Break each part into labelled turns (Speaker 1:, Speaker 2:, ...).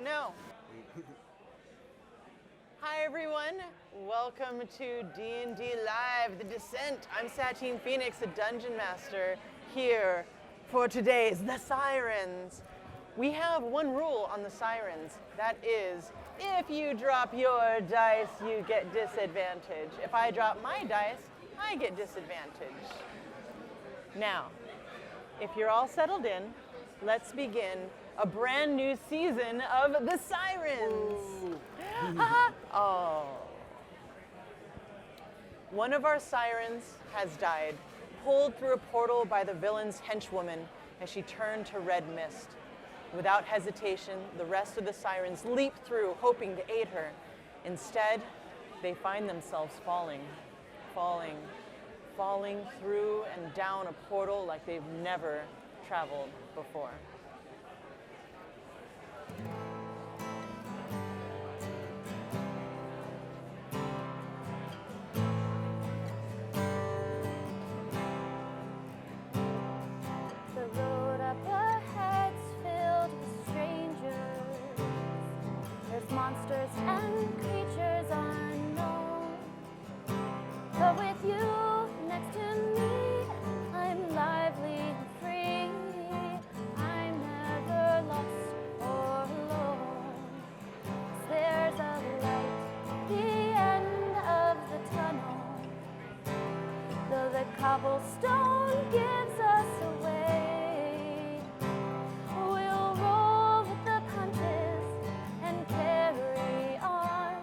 Speaker 1: no. Hi everyone, welcome to D&D Live, The Descent. I'm Satine Phoenix, a Dungeon Master, here for today's The Sirens. We have one rule on the Sirens, that is, if you drop your dice, you get disadvantage. If I drop my dice, I get disadvantage. Now, if you're all settled in, let's begin a brand new season of The Sirens. Oh. One of our Sirens has died, pulled through a portal by the villain's henchwoman as she turned to red mist. Without hesitation, the rest of the Sirens leap through, hoping to aid her. Instead, they find themselves falling through and down a portal like they've never traveled before.
Speaker 2: Monsters and creatures unknown. But with you next to me, I'm lively and free. I'm never lost or alone. 'Cause there's a light at the end of the tunnel. Though the cobblestone gives us away, we'll roll with the punches and carry on,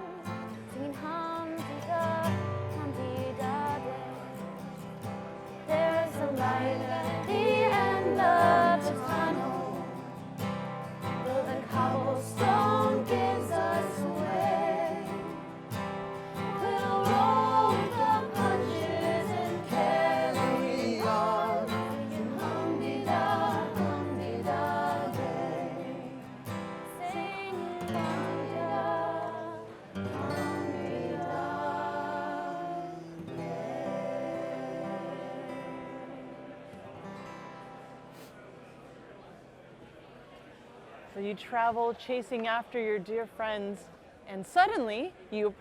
Speaker 2: singing hum-dee-da, hum-dee-da-day. There's a light at the end of the tunnel, though the cobblestone gives us away. We'll roll with the punches and carry on, singing hum-dee-da, hum-dee-da-day. Singing hum-dee-da, hum-dee-da-day.
Speaker 1: So you travel chasing after your dear friends, and suddenly you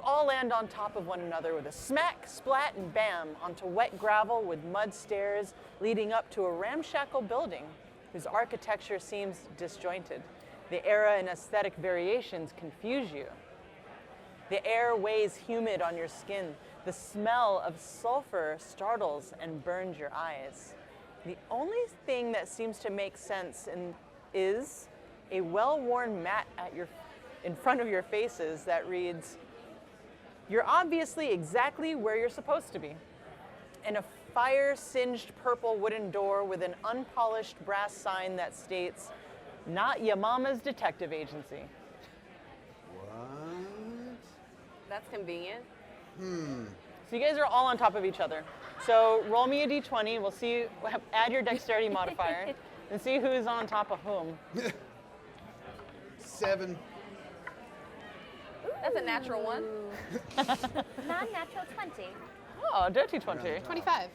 Speaker 1: all land on top of one another with a smack, splat, and bam onto wet gravel with mud stairs leading up to a ramshackle building whose architecture seems disjointed. The era and aesthetic variations confuse you. The air weighs humid on your skin. The smell of sulfur startles and burns your eyes. The only thing that seems to make sense is a well-worn mat in front of your faces that reads, "You're obviously exactly where you're supposed to be," and a fire-singed purple wooden door with an unpolished brass sign that states, "Not Ya Mama's Detective Agency."
Speaker 3: What?
Speaker 4: That's convenient.
Speaker 1: So you guys are all on top of each other. So roll me a d20. We'll see. Add your dexterity modifier and see who's on top of whom.
Speaker 3: 7.
Speaker 4: That's a natural one.
Speaker 2: Non-natural 20.
Speaker 1: Oh, dirty 20.
Speaker 4: 25.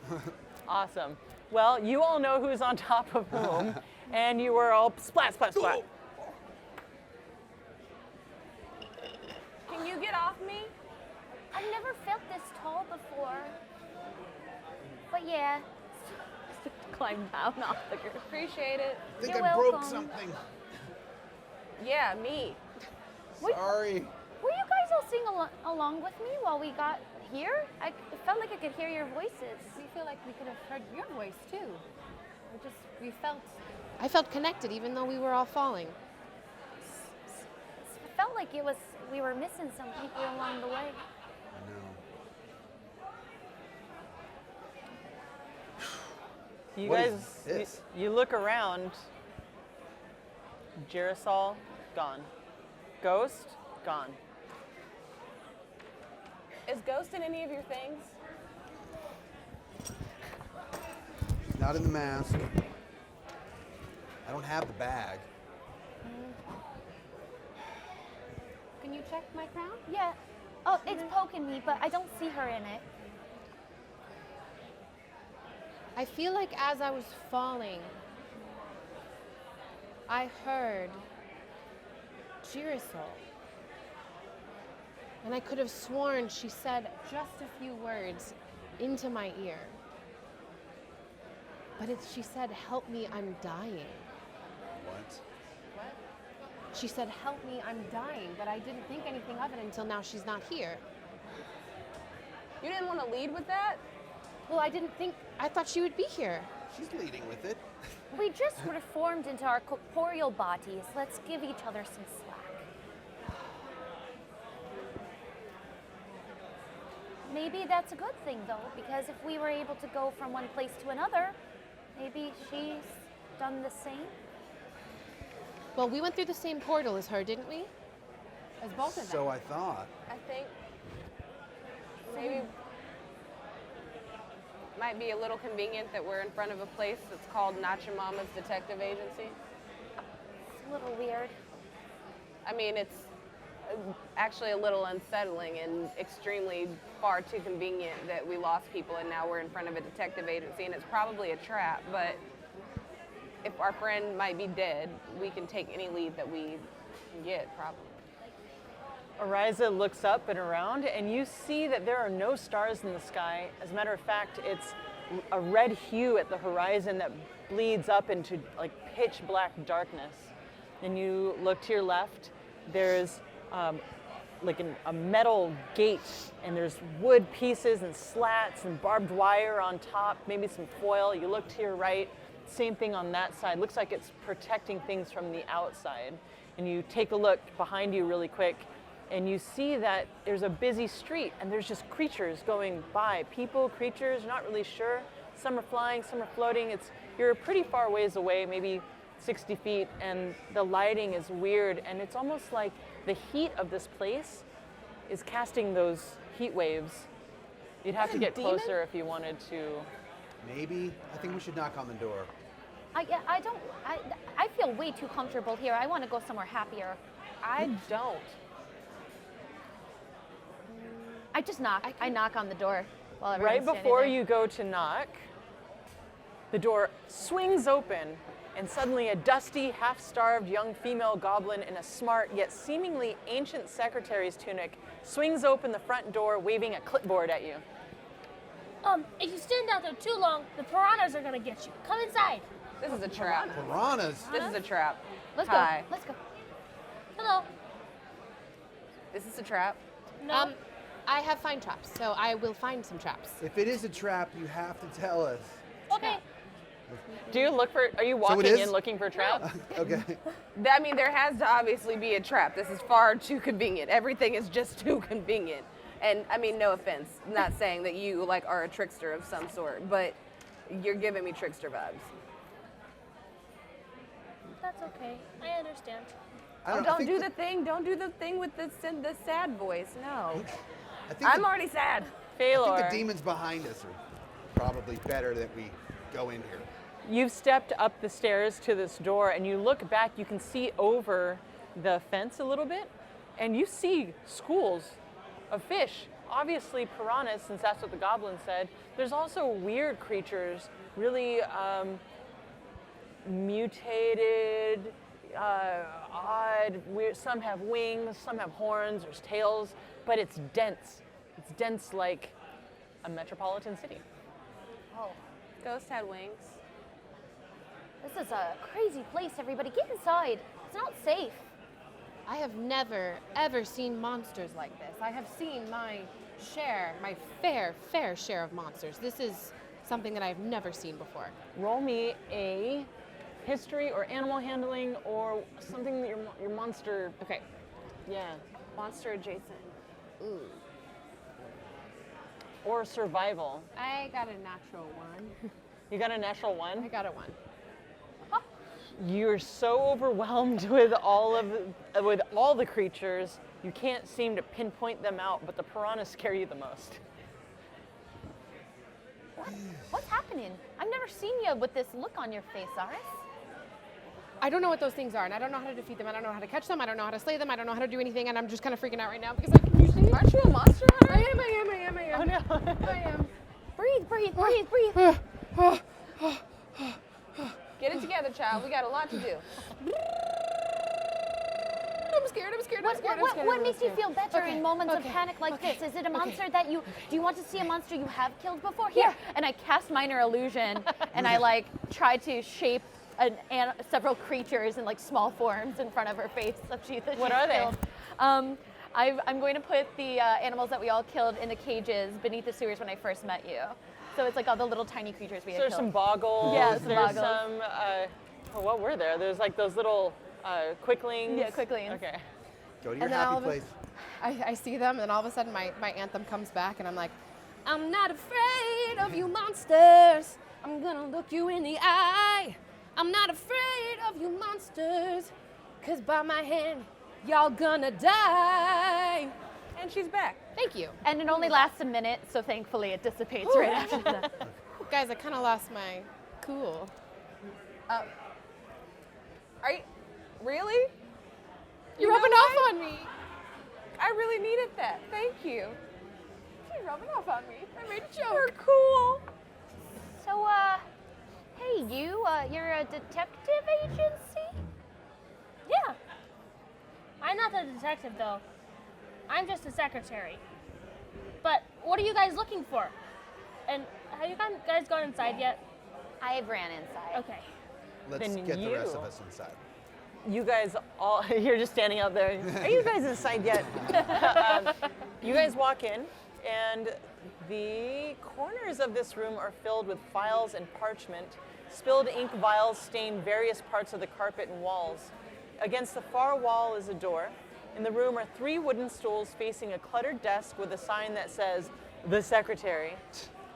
Speaker 1: Awesome. Well, you all know who's on top of whom, and you were all splat, splat, splat.
Speaker 4: Can you get off me?
Speaker 2: I've never felt this tall before. But yeah,
Speaker 4: Climb down off the ground. Appreciate it.
Speaker 3: I think
Speaker 2: You're
Speaker 3: I broke
Speaker 2: welcome.
Speaker 3: something.
Speaker 4: Yeah, me.
Speaker 3: Sorry.
Speaker 2: will you guys all sing along with me while we got here? It felt like I could hear your voices.
Speaker 5: We feel like we could have heard your voice too. I felt connected even though we were all falling.
Speaker 2: It felt like we were missing some people along the way.
Speaker 3: I know.
Speaker 1: You
Speaker 3: What is
Speaker 1: guys,
Speaker 3: this?
Speaker 1: you look around. Girasol, gone. Ghost, gone.
Speaker 4: Is Ghost in any of your things?
Speaker 3: Not in the mask. I don't have the bag.
Speaker 5: Can you check my crown?
Speaker 2: Yeah. Oh, it's poking me, but I don't see her in it.
Speaker 5: I feel like as I was falling, I heard Girasol. And I could have sworn she said just a few words into my ear. But she said, help me, I'm dying.
Speaker 3: What?
Speaker 5: She said, help me, I'm dying. But I didn't think anything of it until now she's not here.
Speaker 4: You didn't want to lead with that?
Speaker 5: Well, I thought she would be here.
Speaker 3: She's leading with it.
Speaker 2: We just reformed into our corporeal bodies. Let's give each other some slack. Maybe that's a good thing, though, because if we were able to go from one place to another, maybe she's done the same.
Speaker 5: Well, we went through the same portal as her, didn't we? As both of them.
Speaker 3: So I thought.
Speaker 4: I think maybe might be a little convenient that we're in front of a place that's called Not Your Mama's Detective Agency.
Speaker 2: It's a little weird.
Speaker 4: I mean, it's actually a little unsettling and extremely far too convenient that we lost people and now we're in front of a detective agency, and it's probably a trap, but if our friend might be dead, we can take any lead that we can get, probably.
Speaker 1: Ariza looks up and around, and you see that there are no stars in the sky. As a matter of fact, it's a red hue at the horizon that bleeds up into like pitch black darkness. Then you look to your left, there's like a metal gate, and there's wood pieces and slats and barbed wire on top, maybe some foil. You look to your right, same thing on that side. Looks like it's protecting things from the outside. And you take a look behind you really quick, and you see that there's a busy street, and there's just creatures going by. People, creatures, you're not really sure. Some are flying, some are floating. You're pretty far ways away, maybe 60 feet, and the lighting is weird, and it's almost like the heat of this place is casting those heat waves. You'd have to get closer if you wanted to.
Speaker 3: Maybe. I think we should knock on the door.
Speaker 2: I feel way too comfortable here. I want to go somewhere happier.
Speaker 1: I don't.
Speaker 2: I just knock. I knock on the door while everyone's
Speaker 1: Right
Speaker 2: standing
Speaker 1: before
Speaker 2: there.
Speaker 1: you go to knock, the door swings open, and suddenly a dusty, half-starved young female goblin in a smart yet seemingly ancient secretary's tunic swings open the front door, waving a clipboard at you.
Speaker 6: If you stand out there too long, the piranhas are gonna get you. Come inside.
Speaker 4: This is a trap.
Speaker 3: Piranhas.
Speaker 4: This is a trap.
Speaker 2: Let's
Speaker 4: Hi.
Speaker 2: go. Let's go.
Speaker 6: Hello.
Speaker 4: This is a trap.
Speaker 6: No.
Speaker 5: I have find traps, so I will find some traps.
Speaker 3: If it is a trap, you have to tell us.
Speaker 6: Okay.
Speaker 1: Are you walking
Speaker 3: is?
Speaker 1: in looking for traps?
Speaker 3: Okay.
Speaker 4: I mean, there has to obviously be a trap. This is far too convenient. Everything is just too convenient. And I mean, no offense, I'm not saying that you like are a trickster of some sort, but you're giving me trickster vibes.
Speaker 6: That's okay. I understand.
Speaker 3: I
Speaker 4: Don't
Speaker 3: think
Speaker 4: do the thing. Don't do the thing with the sad voice. No,
Speaker 3: I think
Speaker 4: I'm
Speaker 3: the,
Speaker 4: already sad.
Speaker 3: I think
Speaker 1: Phalor,
Speaker 3: the demons behind us are probably better that we go in here.
Speaker 1: you've stepped up the stairs to this door, and you look back, you can see over the fence a little bit, and you see schools of fish. Obviously piranhas, since that's what the goblin said. There's also weird creatures, really mutated, odd, weird. Some have wings, some have horns, there's tails, but it's dense. It's dense like a metropolitan city.
Speaker 2: Oh,
Speaker 4: Ghost had wings.
Speaker 2: this is a crazy place, everybody. Get inside. It's not safe.
Speaker 5: I have never, ever seen monsters like this. I have seen my fair share of monsters. This is something that I've never seen before.
Speaker 1: Roll me a history or animal handling or something that your monster.
Speaker 5: Okay.
Speaker 1: Yeah.
Speaker 4: Monster adjacent.
Speaker 5: Ooh.
Speaker 1: Or survival.
Speaker 5: I got a natural one.
Speaker 1: You got a natural
Speaker 5: I
Speaker 1: one?
Speaker 5: got a one.
Speaker 1: You're so overwhelmed with all the creatures, you can't seem to pinpoint them out, but the piranhas scare you the most.
Speaker 2: What's happening? I've never seen you with this look on your face, Aris.
Speaker 5: I don't know what those things are, and I don't know how to defeat them. I don't know how to catch them. I don't know how to slay them. I don't know how to do anything, and I'm just kind of freaking out right now because I can usually.
Speaker 4: Aren't you a monster hunter?
Speaker 5: I am.
Speaker 1: Oh no.
Speaker 5: I am.
Speaker 2: Breathe.
Speaker 4: Get it together, child. We got a lot to do.
Speaker 5: I'm scared.
Speaker 2: What makes you feel better in moments of panic like this? Is it a monster that do you want to see a monster you have killed before? Here. And I cast minor illusion and I like try to shape several creatures in like small forms in front of her face.
Speaker 1: What are they?
Speaker 2: I'm going to put the animals that we all killed into cages beneath the sewers when I first met you. So it's like all the little tiny creatures we had
Speaker 1: There's
Speaker 2: killed.
Speaker 1: some boggles.
Speaker 2: Yeah, some
Speaker 1: there's
Speaker 2: boggles.
Speaker 1: some, what were there? There's like those little quicklings.
Speaker 2: Yeah, quicklings.
Speaker 1: Okay.
Speaker 3: Go to your
Speaker 5: And then all
Speaker 3: happy
Speaker 5: of
Speaker 3: place.
Speaker 5: I see them, and then all of a sudden my anthem comes back, and I'm like, I'm not afraid of you monsters. I'm gonna look you in the eye. I'm not afraid of you monsters, 'cause by my hand, y'all gonna die.
Speaker 4: And she's back.
Speaker 5: Thank you.
Speaker 2: And it only lasts a minute, so thankfully it dissipates right after that.
Speaker 5: Guys, I kind of lost my cool.
Speaker 4: Are you really?
Speaker 5: You're
Speaker 4: know
Speaker 5: rubbing
Speaker 4: what?
Speaker 5: off on me.
Speaker 4: I really needed that. Thank you.
Speaker 5: You're rubbing off on me. I made a joke.
Speaker 4: You're cool.
Speaker 2: So, hey, you're a detective agency?
Speaker 6: Yeah. I'm not the detective, though. I'm just a secretary. But what are you guys looking for? And have you guys gone inside yet?
Speaker 2: I ran inside.
Speaker 6: Okay.
Speaker 3: Let's
Speaker 1: Then
Speaker 3: get the rest of
Speaker 1: you-
Speaker 3: us inside.
Speaker 1: You guys all, you're just standing out there. Are you guys inside yet? You guys walk in, and the corners of this room are filled with files and parchment. Spilled ink vials stain various parts of the carpet and walls. Against the far wall is a door. In the room are 3 wooden stools facing a cluttered desk with a sign that says, "The Secretary."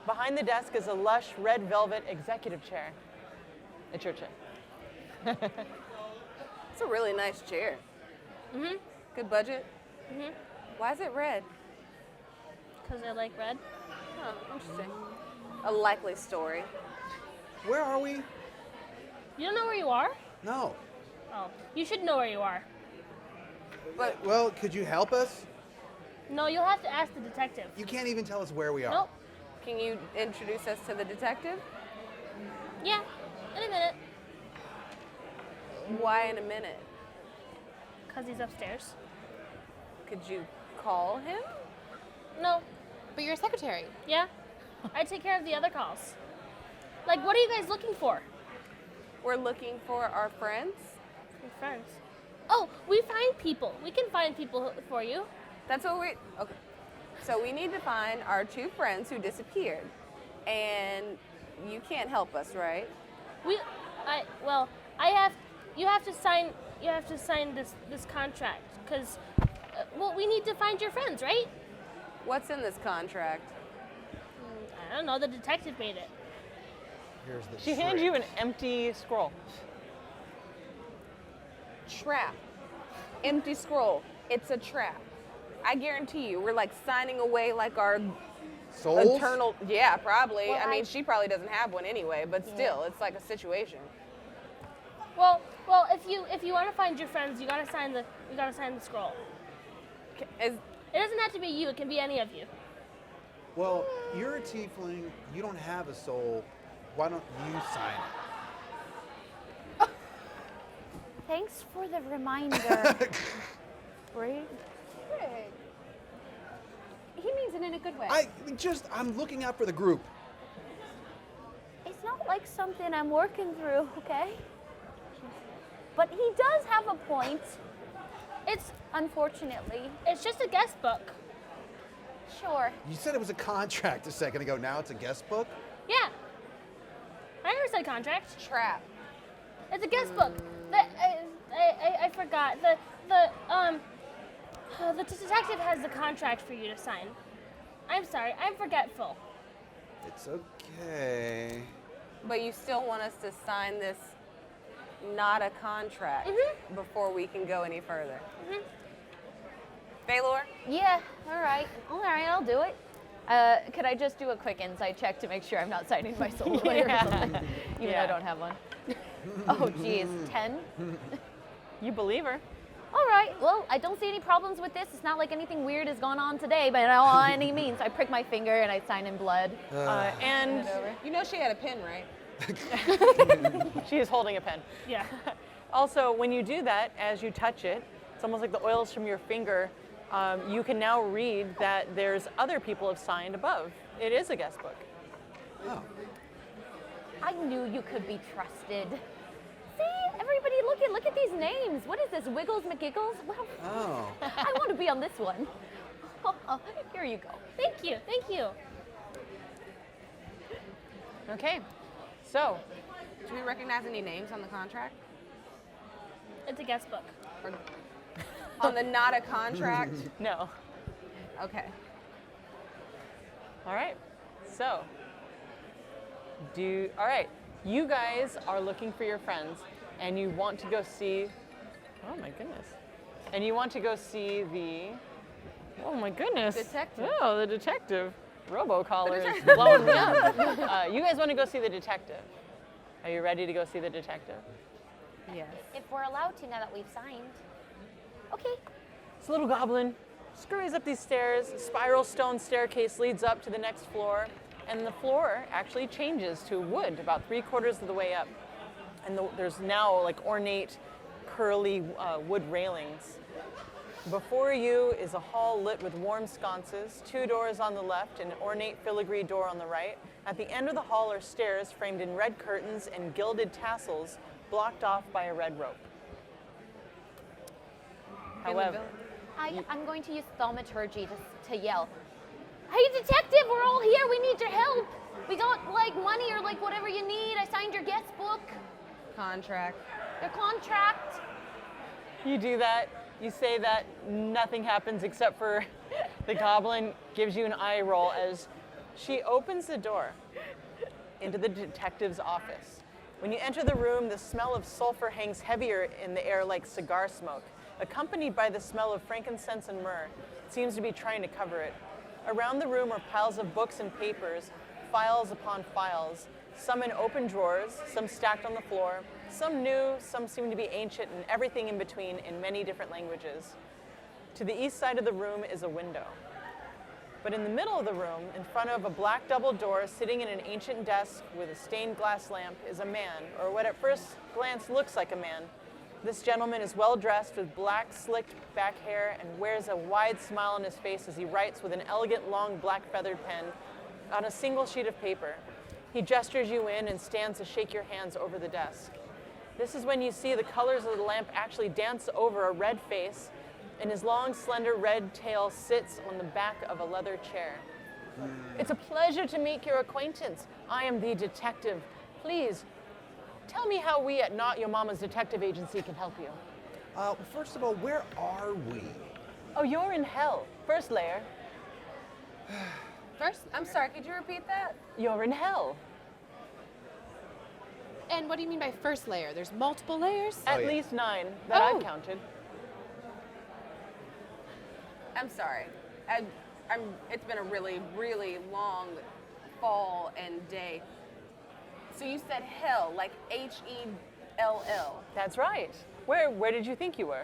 Speaker 1: Behind the desk is a lush red velvet executive chair. It's your chair.
Speaker 4: It's a really nice chair.
Speaker 6: Mhm.
Speaker 4: Good budget.
Speaker 6: Mhm.
Speaker 4: Why is it red?
Speaker 6: Because I like red.
Speaker 4: Oh, interesting. A likely story.
Speaker 3: Where are we?
Speaker 6: You don't know where you are?
Speaker 3: No.
Speaker 6: Oh, you should know where you are.
Speaker 4: But
Speaker 3: Well, could you help us?
Speaker 6: No, you'll have to ask the detective.
Speaker 3: You can't even tell us where we are.
Speaker 6: Nope.
Speaker 4: can you introduce us to the detective?
Speaker 6: Yeah, in a minute.
Speaker 4: Why in a minute?
Speaker 6: Because he's upstairs.
Speaker 4: Could you call him?
Speaker 6: No.
Speaker 5: But you're a secretary.
Speaker 6: Yeah? I take care of the other calls. Like, what are you guys looking for?
Speaker 4: We're looking for our friends.
Speaker 6: Your friends. Oh, we find people. We can find people for you.
Speaker 4: That's what we. Okay. So we need to find our 2 friends who disappeared, and you can't help us, right?
Speaker 6: You have to sign this contract because, we need to find your friends, right?
Speaker 4: What's in this contract?
Speaker 6: I don't know. The detective made it.
Speaker 3: Here's the
Speaker 1: She hands you an empty scroll.
Speaker 4: Trap. Empty scroll. It's a trap. I guarantee you, we're like signing away like our
Speaker 3: Souls?
Speaker 4: eternal. Yeah, probably.
Speaker 2: Well,
Speaker 4: I mean,
Speaker 2: I-
Speaker 4: she probably doesn't have one anyway, but still, it's like a situation.
Speaker 6: Well, if you want to find your friends, you gotta sign the scroll.
Speaker 4: Is
Speaker 6: It doesn't have to be you. It can be any of you.
Speaker 3: Well, you're a tiefling. You don't have a soul. Why don't you sign it?
Speaker 2: Thanks for the reminder. Right?
Speaker 5: He means it in a good way.
Speaker 3: I'm looking out for the group.
Speaker 2: It's not like something I'm working through, okay? But he does have a point.
Speaker 6: It's
Speaker 2: Unfortunately.
Speaker 6: just a guest book.
Speaker 2: Sure.
Speaker 3: You said it was a contract a second ago. Now it's a guest book?
Speaker 6: Yeah. I never said contract.
Speaker 4: trap.
Speaker 6: It's a guest book. I forgot. The detective has the contract for you to sign. I'm sorry. I'm forgetful.
Speaker 3: It's okay.
Speaker 4: But you still want us to sign this, not a contract, before we can go any further. Baylor?
Speaker 2: Yeah. All right. I'll do it. Could I just do a quick insight check to make sure I'm not signing my soul away or something? Even though I don't have one. Oh, geez. 10?
Speaker 1: You believe her.
Speaker 2: All right. Well, I don't see any problems with this. It's not like anything weird has gone on today, by any means. I prick my finger and I sign in blood.
Speaker 1: And
Speaker 4: You know she had a pin, right?
Speaker 1: She is holding a pen.
Speaker 6: Yeah.
Speaker 1: Also, when you do that, as you touch it, it's almost like the oils from your finger. You can now read that there's other people have signed above. It is a guest book.
Speaker 3: Oh.
Speaker 2: I knew you could be trusted. See, everybody, look at these names. What is this, Wiggles McGiggles? Well,
Speaker 3: Oh.
Speaker 2: I want to be on this one. Here you go.
Speaker 6: Thank you. Thank you.
Speaker 1: Okay, so
Speaker 4: Do we recognize any names on the contract?
Speaker 6: It's a guest book.
Speaker 4: Or on the not a contract?
Speaker 1: no.
Speaker 4: Okay.
Speaker 1: All right. So, all right. You guys are looking for your friends, and you want to go see. Oh my goodness. And you want to go see the. Oh my goodness.
Speaker 4: Detective.
Speaker 1: Oh, the detective. Robocaller is blowing me up. You guys want to go see the detective? Are you ready to go see the detective?
Speaker 4: Yes.
Speaker 2: If we're allowed to now that we've signed. Okay.
Speaker 1: This little goblin scurries up these stairs. A spiral stone staircase leads up to the next floor, and the floor actually changes to wood about 3/4 of the way up. And there's now like ornate, curly wood railings. Before you is a hall lit with warm sconces, 2 doors on the left, and an ornate filigree door on the right. At the end of the hall are stairs framed in red curtains and gilded tassels, blocked off by a red rope. However,
Speaker 2: I'm going to use thaumaturgy to yell, "Hey, detective, we're all here. We need your help. We got like money or like whatever you need. I signed your guest book,
Speaker 4: Contract.
Speaker 2: your contract."
Speaker 1: you do that, you say that, nothing happens except for the goblin gives you an eye roll as she opens the door into the detective's office. When you enter the room, the smell of sulfur hangs heavier in the air like cigar smoke, accompanied by the smell of frankincense and myrrh. It seems to be trying to cover it. Around the room are piles of books and papers, files upon files, some in open drawers, some stacked on the floor, some new, some seem to be ancient, and everything in between in many different languages. To the east side of the room is a window. But in the middle of the room, in front of a black double door, sitting in an ancient desk with a stained glass lamp, is a man, or what at first glance looks like a man. This gentleman is well dressed with black, slicked back hair and wears a wide smile on his face as he writes with an elegant, long, black feathered pen on a single sheet of paper. He gestures you in and stands to shake your hands over the desk. This is when you see the colors of the lamp actually dance over a red face, and his long, slender red tail sits on the back of a leather chair. It's a pleasure to make your acquaintance. I am the detective. Please, tell me how we at Not Your Mama's Detective Agency can help you.
Speaker 3: First of all, where are we?
Speaker 1: Oh, you're in hell. First layer,
Speaker 5: First,
Speaker 4: I'm sorry, could you repeat that?
Speaker 1: you're in hell.
Speaker 5: and what do you mean by first layer? There's multiple layers?
Speaker 1: At
Speaker 3: yeah.
Speaker 1: least 9 that
Speaker 5: Oh.
Speaker 1: I've counted.
Speaker 4: I'm sorry. It's been a really, really long fall and day. So you said hell, like H-E-L-L.
Speaker 1: That's right. Where did you think you were?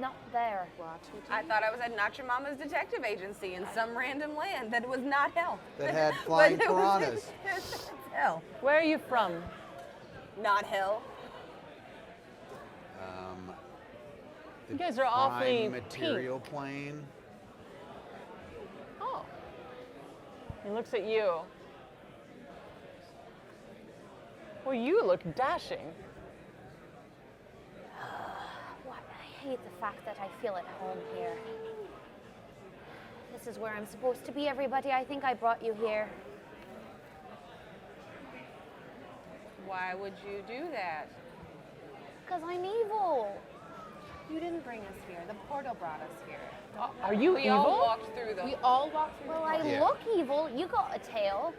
Speaker 2: Not there.
Speaker 4: I thought I was at Not Your Mama's Detective Agency in some random land that was not hell.
Speaker 3: That had flying
Speaker 4: But it was-
Speaker 3: piranhas.
Speaker 4: It's hell.
Speaker 1: Where are you from?
Speaker 4: Not hell.
Speaker 3: The
Speaker 1: You guys are awfully
Speaker 3: prime material plane.
Speaker 1: Oh. He looks at you. Well, you look dashing.
Speaker 2: What? I hate the fact that I feel at home here. This is where I'm supposed to be, everybody. I think I brought you here.
Speaker 4: Why would you do that?
Speaker 2: Because I'm evil.
Speaker 7: You didn't bring us here. The portal brought us here.
Speaker 1: Are you
Speaker 4: We
Speaker 1: evil?
Speaker 4: all walked through the.
Speaker 5: We all walked through.
Speaker 2: Well, I
Speaker 3: Yeah.
Speaker 2: look evil. You got a tail.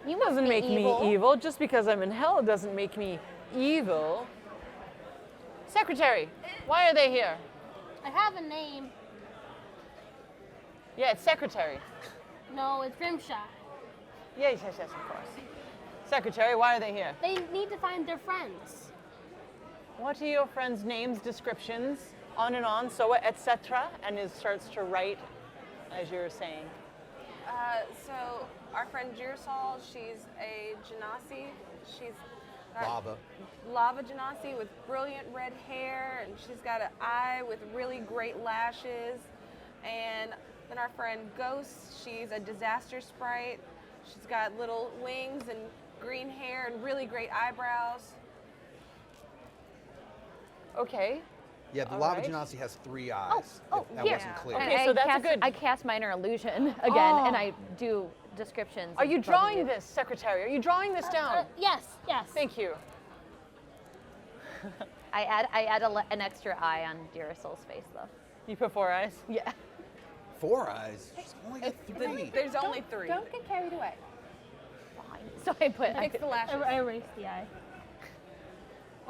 Speaker 2: You must
Speaker 1: Doesn't
Speaker 2: be
Speaker 1: make
Speaker 2: evil.
Speaker 1: me evil. Just because I'm in hell doesn't make me evil. Secretary, why are they here?
Speaker 6: I have a name.
Speaker 1: Yeah, it's secretary.
Speaker 6: No, it's Grimshaw.
Speaker 1: Yes, of course. Secretary, why are they here?
Speaker 6: They need to find their friends.
Speaker 1: What are your friends' names, descriptions, on and on, so etc. And it starts to write as you're saying.
Speaker 4: So our friend Girasol, she's a genasi. She's got lava genasi with brilliant red hair, and she's got an eye with really great lashes. And then our friend Ghost, she's a disaster sprite. She's got little wings and green hair and really great eyebrows.
Speaker 1: Okay.
Speaker 3: Yeah, the
Speaker 1: All
Speaker 3: lava
Speaker 1: right.
Speaker 3: genasi has 3 eyes.
Speaker 2: Oh,
Speaker 3: if that
Speaker 2: here.
Speaker 3: wasn't clear.
Speaker 1: Okay, so that's a good-
Speaker 2: I cast minor illusion again,
Speaker 1: Oh.
Speaker 2: and I do descriptions.
Speaker 1: Are
Speaker 2: of
Speaker 1: you
Speaker 2: both of
Speaker 1: drawing
Speaker 2: you.
Speaker 1: this, Secretary? Are you drawing this down?
Speaker 6: Yes, yes.
Speaker 1: Thank you.
Speaker 2: I add an extra eye on Durasol's face, though.
Speaker 1: You put 4 eyes?
Speaker 2: Yeah.
Speaker 3: 4 eyes? She's only got 3.
Speaker 4: There's only 3.
Speaker 7: Don't get carried away.
Speaker 2: Fine. So I put.
Speaker 4: Fix the lashes.
Speaker 6: I erased the eye.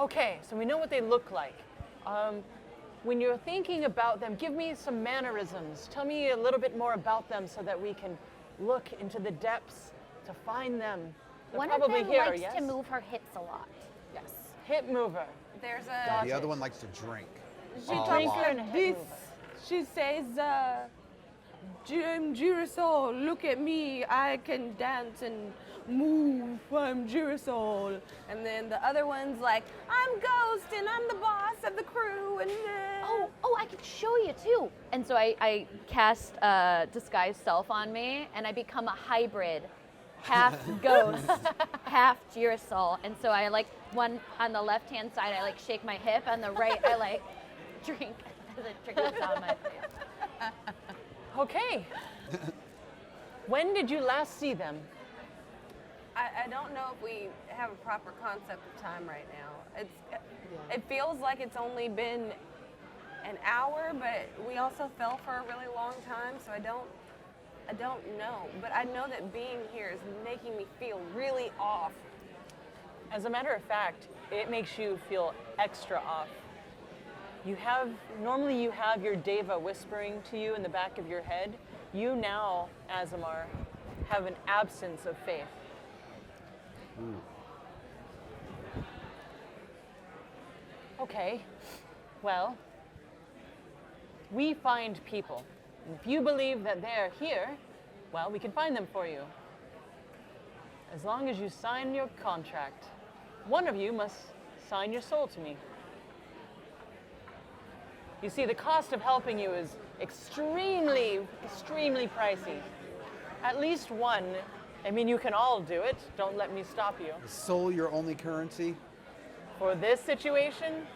Speaker 1: Okay, so we know what they look like. When you're thinking about them, give me some mannerisms. Tell me a little bit more about them so that we can look into the depths to find them. They're
Speaker 2: One of
Speaker 1: probably
Speaker 2: them
Speaker 1: here,
Speaker 2: likes
Speaker 1: yes?
Speaker 2: to move her hips a lot.
Speaker 7: Yes.
Speaker 1: Hip mover.
Speaker 4: There's
Speaker 1: Got
Speaker 3: The
Speaker 1: it.
Speaker 3: other one likes to drink.
Speaker 4: She
Speaker 3: a
Speaker 4: talks
Speaker 3: lot.
Speaker 1: Drinker and
Speaker 4: like
Speaker 1: a
Speaker 4: this.
Speaker 1: hip mover.
Speaker 4: She says, I'm Girasol, look at me, I can dance and move, I'm Girasol. And then the other one's like, I'm Ghost and I'm the boss of the crew. And
Speaker 2: Oh, I can show you too. And so I cast disguise self on me, and I become a hybrid, half ghost, half Girasol. And so I one on the left hand side, I shake my hip. On the right, I drink the drink down my face.
Speaker 1: Okay. When did you last see them?
Speaker 4: I don't know if we have a proper concept of time right now. It feels like it's only been an hour, but we also fell for a really long time, so I don't know. But I know that being here is making me feel really off.
Speaker 1: As a matter of fact, it makes you feel extra off. Normally you have your deva whispering to you in the back of your head. You now, Azamar, have an absence of faith. Okay, well, we find people. If you believe that they're here, well, we can find them for you. As long as you sign your contract. One of you must sign your soul to me. You see, the cost of helping you is extremely, extremely pricey. At least one. I mean, you can all do it. Don't let me stop you.
Speaker 3: Is soul your only currency?
Speaker 1: For this situation,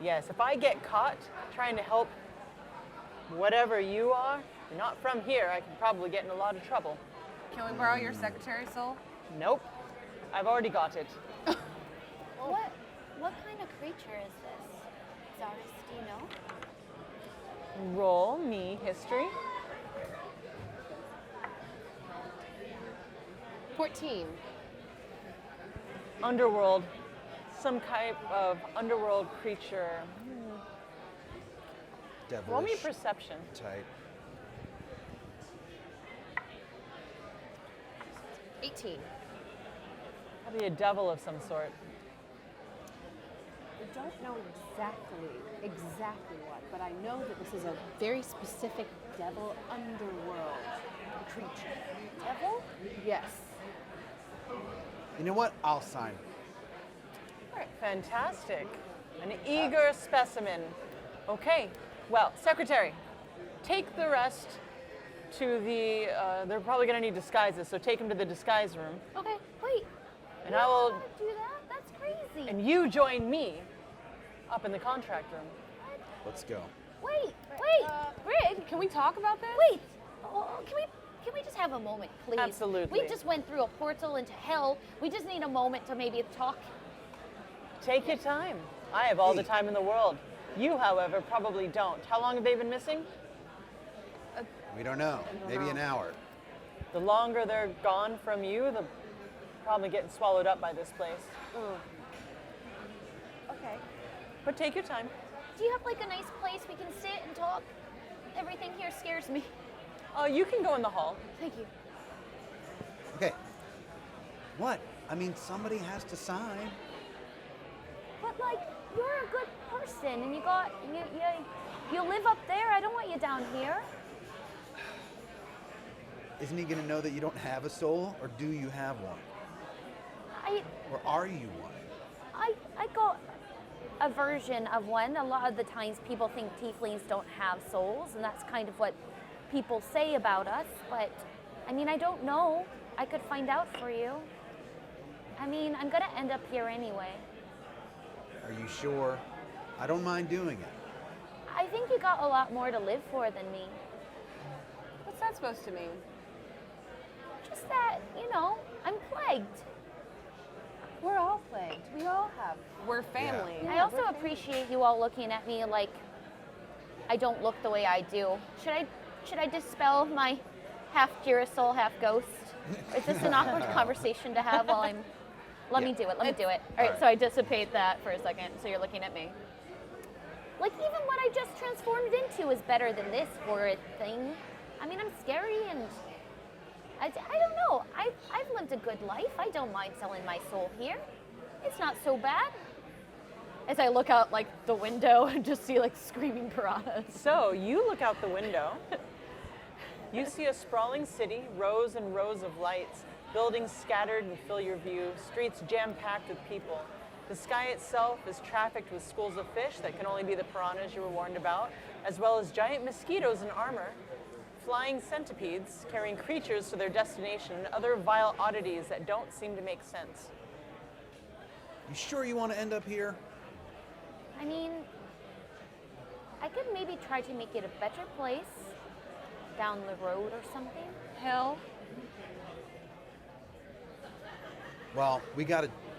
Speaker 1: yes. If I get caught trying to help whatever you are, you're not from here, I can probably get in a lot of trouble.
Speaker 4: Can we borrow your secretary soul?
Speaker 1: Nope. I've already got it.
Speaker 2: What kind of creature is this? Zaris, do you know?
Speaker 1: Roll me history.
Speaker 5: 14.
Speaker 1: Underworld. Some type of underworld creature. Roll me
Speaker 3: Devilish
Speaker 1: perception.
Speaker 3: type.
Speaker 5: 18.
Speaker 1: Probably a devil of some sort.
Speaker 7: We don't know exactly what, but I know that this is a very specific devil underworld creature.
Speaker 2: Devil?
Speaker 7: Yes.
Speaker 3: You know what? I'll sign.
Speaker 1: Fantastic. An eager specimen. Okay. Well, Secretary, take the rest to the, they're probably going to need disguises, so take them to the disguise room.
Speaker 2: Okay, wait.
Speaker 1: And
Speaker 2: You
Speaker 1: I
Speaker 2: don't
Speaker 1: will,
Speaker 2: wanna do that? That's crazy.
Speaker 1: and you join me up in the contract room.
Speaker 3: Let's go.
Speaker 2: Wait, Brig,
Speaker 4: Can we talk about this?
Speaker 2: wait. Oh, can we just have a moment, please?
Speaker 1: Absolutely.
Speaker 2: We just went through a portal into hell. We just need a moment to maybe talk.
Speaker 1: Take your time. I have all the
Speaker 3: Hey.
Speaker 1: time in the world. You, however, probably don't. How long have they been missing?
Speaker 3: We don't know. Maybe an hour.
Speaker 1: The longer they're gone from you, the probably getting swallowed up by this place.
Speaker 7: Okay.
Speaker 1: But take your time.
Speaker 2: Do you have a nice place we can sit and talk? Everything here scares me.
Speaker 1: You can go in the hall.
Speaker 2: Thank you.
Speaker 3: Okay. What? I mean, somebody has to sign.
Speaker 2: But you're a good person, and you live up there. I don't want you down here.
Speaker 3: isn't he going to know that you don't have a soul, or do you have one? Or are you one?
Speaker 2: I got a version of one. A lot of the times people think tieflings don't have souls, and that's kind of what people say about us. But, I mean, I don't know. I could find out for you. I mean, I'm going to end up here anyway.
Speaker 3: Are you sure? I don't mind doing it.
Speaker 2: I think you got a lot more to live for than me.
Speaker 4: What's that supposed to mean?
Speaker 2: Just that, you know, I'm plagued.
Speaker 7: We're all plagued. We all have.
Speaker 4: We're family.
Speaker 2: I also appreciate you all looking at me like I don't look the way I do. Should I dispel my half Girasol, half ghost? Is this an awkward conversation to have while I'm... Let me do it. All right, so I dissipate that for a second, so you're looking at me. Like, even what I just transformed into is better than this horrid thing. I mean, I'm scary and... I don't know. I've lived a good life. I don't mind selling my soul here. It's not so bad. As I look out, like, the window and just see, like, screaming piranhas.
Speaker 1: So you look out the window. You see a sprawling city, rows and rows of lights, buildings scattered and fill your view, streets jam-packed with people. The sky itself is trafficked with schools of fish that can only be the piranhas you were warned about, as well as giant mosquitoes in armor, flying centipedes carrying creatures to their destination, and other vile oddities that don't seem to make sense.
Speaker 3: You sure you want to end up here?
Speaker 2: I mean, I could maybe try to make it a better place down the road or something.
Speaker 4: Hell.
Speaker 3: Well,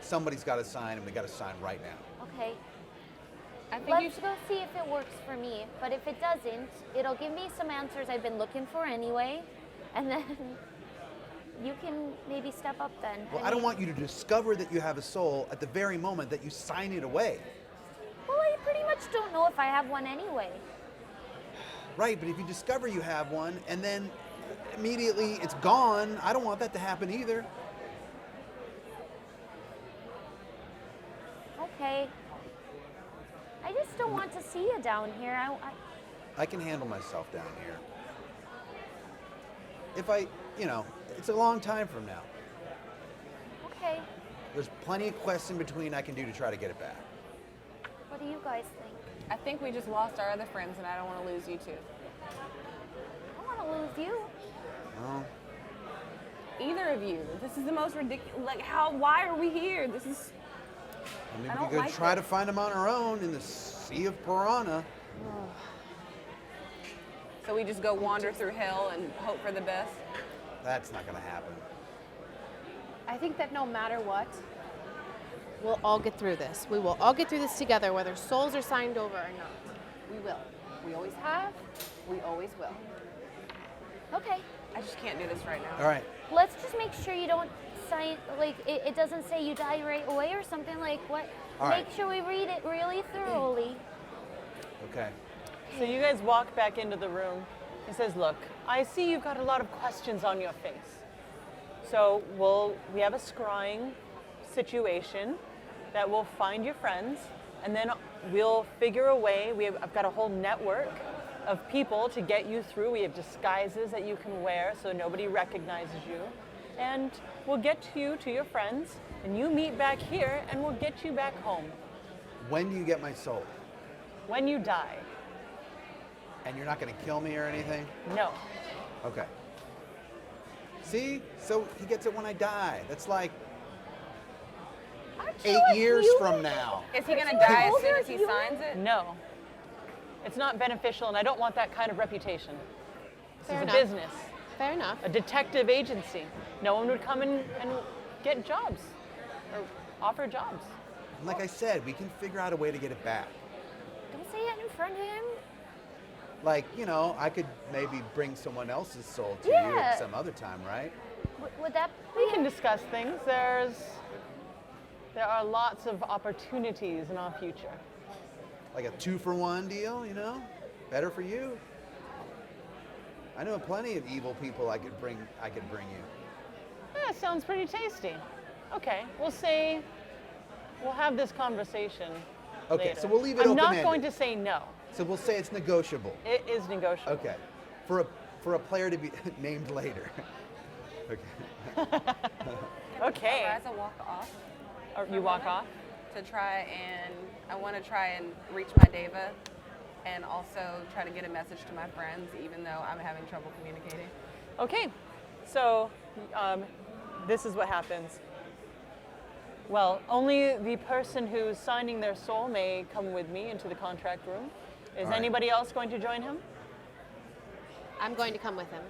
Speaker 3: somebody's got to sign, and we got to sign right now.
Speaker 2: Okay.
Speaker 4: I think you
Speaker 2: Let's go see if it works for me. But if it doesn't, it'll give me some answers I've been looking for anyway. And then you can maybe step up then.
Speaker 3: Well, I don't want you to discover that you have a soul at the very moment that you sign it away.
Speaker 2: Well, I pretty much don't know if I have one anyway.
Speaker 3: Right, but if you discover you have one and then immediately it's gone, I don't want that to happen either.
Speaker 2: Okay. I just don't want to see you down here.
Speaker 3: I can handle myself down here. If it's a long time from now.
Speaker 2: Okay.
Speaker 3: There's plenty of quests in between I can do to try to get it back.
Speaker 2: What do you guys think?
Speaker 4: I think we just lost our other friends, and I don't want to lose you too.
Speaker 2: I want to lose you.
Speaker 3: Well,
Speaker 4: Either of you. This is the most ridiculous. Like, why are we here? This is.
Speaker 3: maybe
Speaker 4: I
Speaker 3: we
Speaker 4: don't
Speaker 3: could
Speaker 4: like
Speaker 3: try
Speaker 4: it.
Speaker 3: to find them on our own in the sea of piranha.
Speaker 4: So we just go wander through hell and hope for the best.
Speaker 3: That's not going to happen.
Speaker 7: I think that no matter what, we'll all get through this. We will all get through this together, whether souls are signed over or not. We will. We always have. We always will.
Speaker 2: Okay.
Speaker 4: I just can't do this right now.
Speaker 3: All right.
Speaker 2: Let's just make sure you don't sign, like, it doesn't say you die right away or something like what.
Speaker 3: All right.
Speaker 2: Make sure we read it really thoroughly.
Speaker 3: Okay.
Speaker 1: So you guys walk back into the room. He says, look, I see you've got a lot of questions on your face. So we have a scrying situation that we'll find your friends, and then we'll figure a way. I've got a whole network of people to get you through. We have disguises that you can wear so nobody recognizes you. And we'll get you to your friends, and you meet back here, and we'll get you back home.
Speaker 3: When do you get my soul?
Speaker 1: When you die.
Speaker 3: And you're not going to kill me or anything?
Speaker 1: No.
Speaker 3: Okay. See? So he gets it when I die. That's like
Speaker 2: Aren't you
Speaker 3: 8
Speaker 2: a
Speaker 3: years
Speaker 2: human?
Speaker 3: from now.
Speaker 4: Is he going to
Speaker 2: you
Speaker 4: die as
Speaker 2: older
Speaker 4: soon as he
Speaker 2: human?
Speaker 4: signs it?
Speaker 1: No. It's not beneficial, and I don't want that kind of reputation. This
Speaker 7: Fair
Speaker 1: is
Speaker 7: enough.
Speaker 1: a business,
Speaker 7: Fair enough.
Speaker 1: a detective agency. No one would come in and get jobs or offer jobs.
Speaker 3: And like I said, we can figure out a way to get it back.
Speaker 2: Don't say it in front of him.
Speaker 3: Like, I could maybe bring someone else's soul to you
Speaker 2: Yeah.
Speaker 3: at some other time, right?
Speaker 2: Would that
Speaker 1: We can discuss things. There are lots of opportunities in our future.
Speaker 3: Like a 2-for-1 deal, Better for you. I know plenty of evil people I could bring you.
Speaker 1: Yeah, sounds pretty tasty. Okay, we'll have this conversation
Speaker 3: Okay,
Speaker 1: later.
Speaker 3: so we'll leave it
Speaker 1: I'm not
Speaker 3: open-ended.
Speaker 1: going to say no.
Speaker 3: So we'll say it's negotiable.
Speaker 1: It is negotiable.
Speaker 3: Okay. For for a player to be named later. Okay.
Speaker 1: Okay.
Speaker 4: As a walk off.
Speaker 1: Or you walk off.
Speaker 4: To try and, I want to try and reach my Deva and also try to get a message to my friends, even though I'm having trouble communicating.
Speaker 1: Okay, so this is what happens. Well, only the person who's signing their soul may come with me into the contract room. Is
Speaker 3: All right.
Speaker 1: anybody else going to join him?
Speaker 7: I'm going to come with him.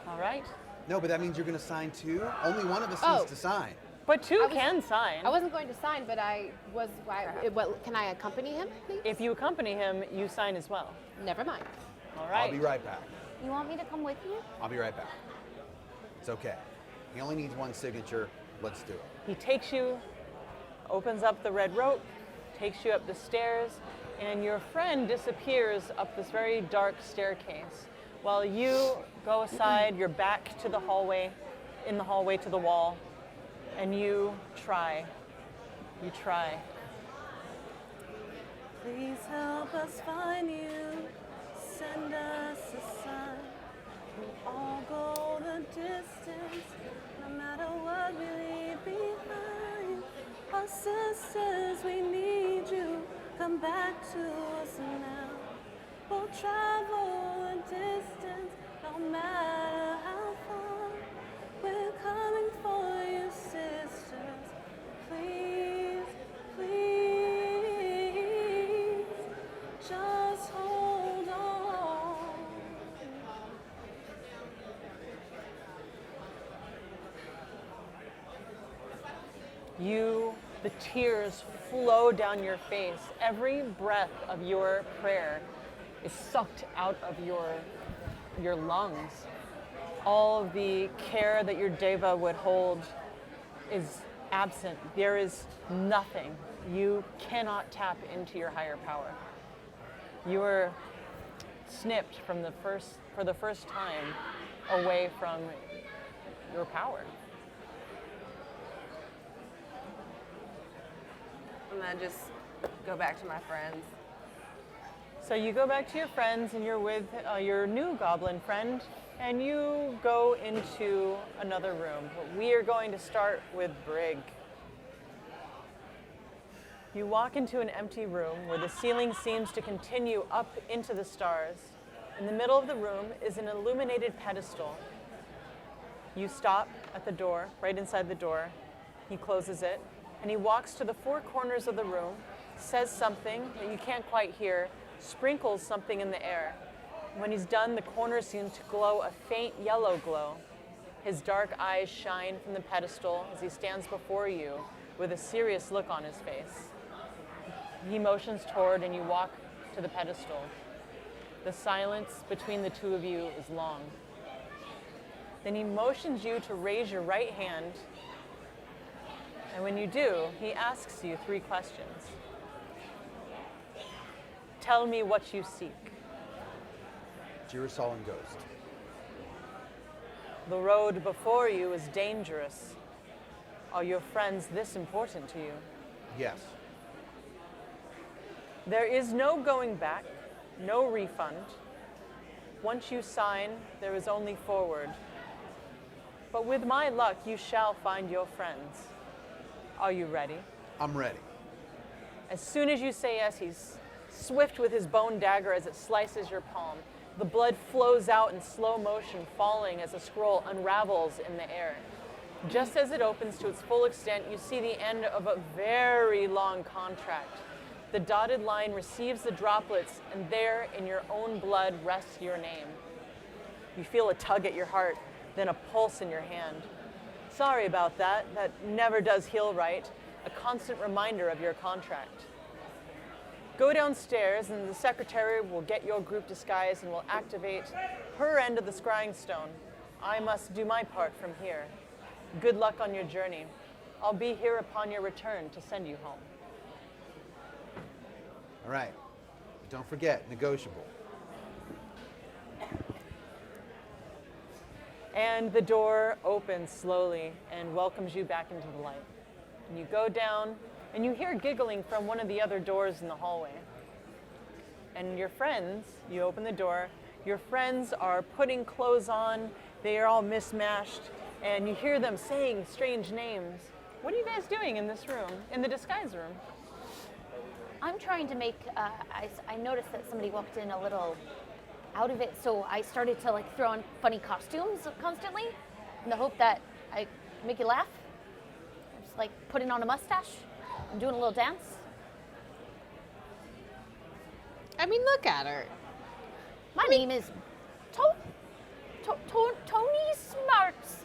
Speaker 1: All right.
Speaker 3: No, but that means you're going to sign too? Only one of us
Speaker 7: Oh.
Speaker 3: needs to sign.
Speaker 1: But two
Speaker 7: I was-
Speaker 1: can sign.
Speaker 7: I wasn't going to sign, but I was. Can I accompany him, please?
Speaker 1: If you accompany him, you sign as well.
Speaker 7: Never mind.
Speaker 1: All right.
Speaker 3: I'll be right back.
Speaker 2: You want me to come with you?
Speaker 3: I'll be right back. It's okay. He only needs one signature. Let's do it.
Speaker 1: He takes you, opens up the red rope, takes you up the stairs, and your friend disappears up this very dark staircase. While you go aside, your back to the hallway, in the hallway to the wall, and you try. You try. Please help us find you. Send us a sign. We'll all go the distance, no matter what we leave behind. Our sisters, we need you. Come back to us now. We'll travel a distance, no matter how far. We're coming for you, sisters. Please, please, just hold on. The tears flow down your face. Every breath of your prayer is sucked out of your lungs. All of the care that your deva would hold is absent. There is nothing. You cannot tap into your higher power. You are snipped for the first time away from your power.
Speaker 4: And then just go back to my friends.
Speaker 1: So you go back to your friends and you're with your new goblin friend and you go into another room. We are going to start with Brig. You walk into an empty room where the ceiling seems to continue up into the stars. In the middle of the room is an illuminated pedestal. You stop at the door, right inside the door. He closes it, and he walks to the four corners of the room, says something that you can't quite hear, sprinkles something in the air. When he's done, the corners seem to glow a faint yellow glow. His dark eyes shine from the pedestal as he stands before you with a serious look on his face. He motions toward and you walk to the pedestal. The silence between the two of you is long. Then he motions you to raise your right hand, and when you do, he asks you 3 questions. Tell me what you seek.
Speaker 3: Girasol and Ghost.
Speaker 1: The road before you is dangerous. Are your friends this important to you?
Speaker 3: Yes.
Speaker 1: There is no going back, no refund. Once you sign, there is only forward. But with my luck, you shall find your friends. Are you ready?
Speaker 3: I'm ready.
Speaker 1: As soon as you say yes, he's swift with his bone dagger as it slices your palm. The blood flows out in slow motion, falling as a scroll unravels in the air. Just as it opens to its full extent, you see the end of a very long contract. The dotted line receives the droplets, and there in your own blood rests your name. You feel a tug at your heart, then a pulse in your hand. Sorry about that. That never does heal right. A constant reminder of your contract. Go downstairs, and the secretary will get your group disguised and will activate her end of the scrying stone. I must do my part from here. Good luck on your journey. I'll be here upon your return to send you home.
Speaker 3: All right. But don't forget, negotiable.
Speaker 1: And the door opens slowly and welcomes you back into the light. And you go down, and you hear giggling from one of the other doors in the hallway. And your friends, you open the door, Your friends are putting clothes on. They are all mismatched, and you hear them saying strange names. What are you guys doing in this room, in the disguise room?
Speaker 2: I'm trying to make. I noticed that somebody walked in a little out of it, so I started to like throw on funny costumes constantly, in the hope that I make you laugh. Just like putting on a mustache and doing a little dance.
Speaker 7: I mean, look at her.
Speaker 2: My name is Tony Smarts.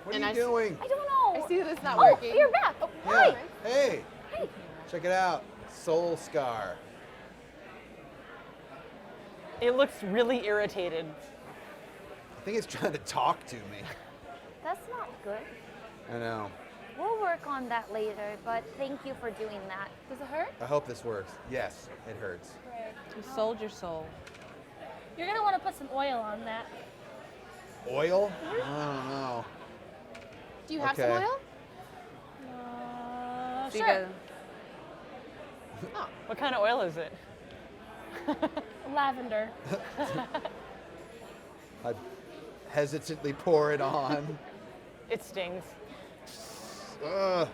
Speaker 3: What
Speaker 7: And
Speaker 3: are
Speaker 7: I
Speaker 3: you
Speaker 7: s-
Speaker 3: doing?
Speaker 2: I don't know.
Speaker 7: I see that it's not
Speaker 2: Oh,
Speaker 7: working.
Speaker 2: you're back. Oh, hi.
Speaker 3: Hey,
Speaker 2: Hey.
Speaker 3: check it out. Soul Scar.
Speaker 1: It looks really irritated.
Speaker 3: I think it's trying to talk to me.
Speaker 2: That's not good.
Speaker 3: I know.
Speaker 2: We'll work on that later, but thank you for doing that.
Speaker 7: Does it hurt?
Speaker 3: I hope this works. Yes, it hurts.
Speaker 4: You sold your soul.
Speaker 6: You're gonna want to put some oil on that.
Speaker 3: Oil? I don't know.
Speaker 7: Do you have some
Speaker 3: Okay.
Speaker 7: oil?
Speaker 4: So you
Speaker 6: Sure.
Speaker 7: Oh.
Speaker 1: What kind of oil is it?
Speaker 6: Lavender.
Speaker 3: I hesitantly pour it on.
Speaker 1: It stings.
Speaker 3: Ugh.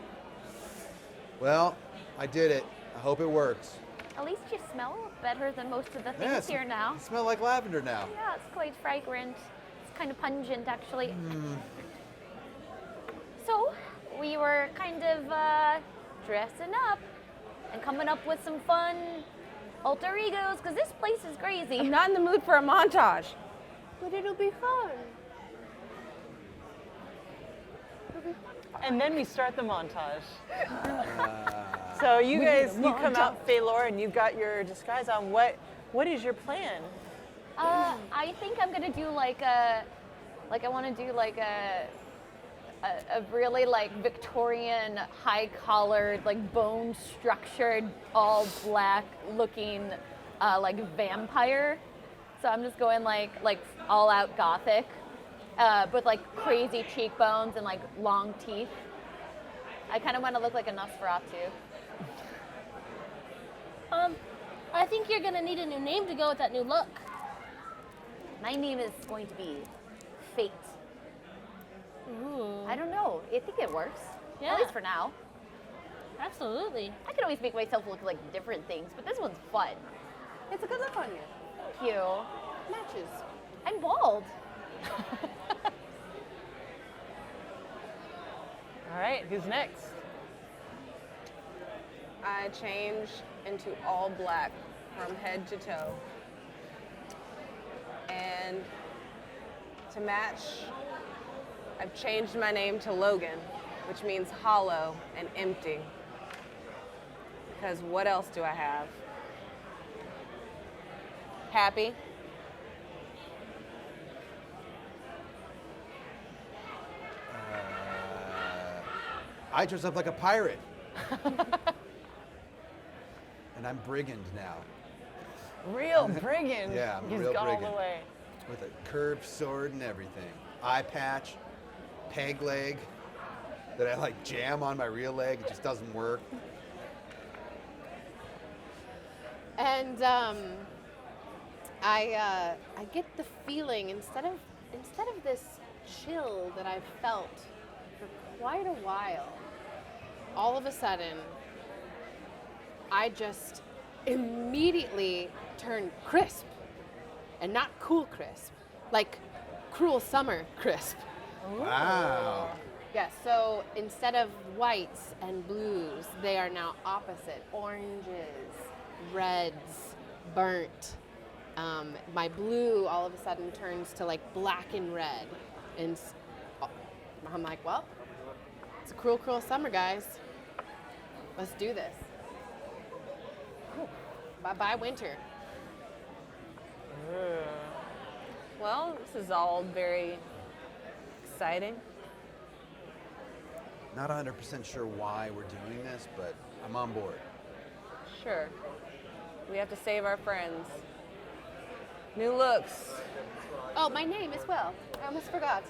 Speaker 3: Well, I did it. I hope it works.
Speaker 2: At least you smell better than most of the things
Speaker 3: Yeah,
Speaker 2: here now.
Speaker 3: It smells like lavender now.
Speaker 2: Yeah, it's quite fragrant. It's kind of pungent, actually. So, we were kind of dressing up and coming up with some fun alter egos, because this place is crazy.
Speaker 4: I'm not in the mood for a montage.
Speaker 7: But it'll be fun.
Speaker 1: And then we start the montage. So you guys, you come out, Phalor, and you've got your disguise on. What is your plan?
Speaker 2: I think I'm gonna do I want to do like a really like Victorian high-collared, like bone-structured, all black looking like vampire. So I'm just going like all-out gothic, with like crazy cheekbones and like long teeth. I kind of want to look like a Nosferatu.
Speaker 6: I think you're gonna need a new name to go with that new look.
Speaker 2: My name is going to be Fate.
Speaker 6: Ooh.
Speaker 2: I don't know. I think it works.
Speaker 6: Yeah.
Speaker 2: At least for now.
Speaker 6: Absolutely.
Speaker 2: I can always make myself look like different things, but this one's fun.
Speaker 7: It's a good look on you.
Speaker 2: Thank you.
Speaker 7: Matches.
Speaker 2: I'm bald.
Speaker 1: All right, who's next?
Speaker 4: I change into all black from head to toe. And to match, I've changed my name to Logan, which means hollow and empty. Because what else do I have? Happy.
Speaker 3: I dress up like a pirate. And I'm brigand now.
Speaker 1: Real brigand.
Speaker 3: Yeah, I'm a
Speaker 1: He's
Speaker 3: real
Speaker 1: gone all
Speaker 3: brigand.
Speaker 1: the way.
Speaker 3: With a curved sword and everything. Eye patch, peg leg that I like jam on my real leg. It just doesn't work.
Speaker 7: And I get the feeling instead of this chill that I've felt for quite a while, all of a sudden, I just immediately turn crisp, and not cool crisp, like cruel summer crisp.
Speaker 3: Wow.
Speaker 7: Yes, so instead of whites and blues, they are now opposite. Oranges, reds, burnt. My blue all of a sudden turns to like black and red. And I'm like, well, it's a cruel, cruel summer, guys. Let's do this. Bye-bye winter.
Speaker 4: Well, this is all very exciting.
Speaker 3: Not 100% sure why we're doing this, but I'm on board.
Speaker 4: Sure. We have to save our friends. New looks.
Speaker 7: Oh, my name as well. I almost forgot.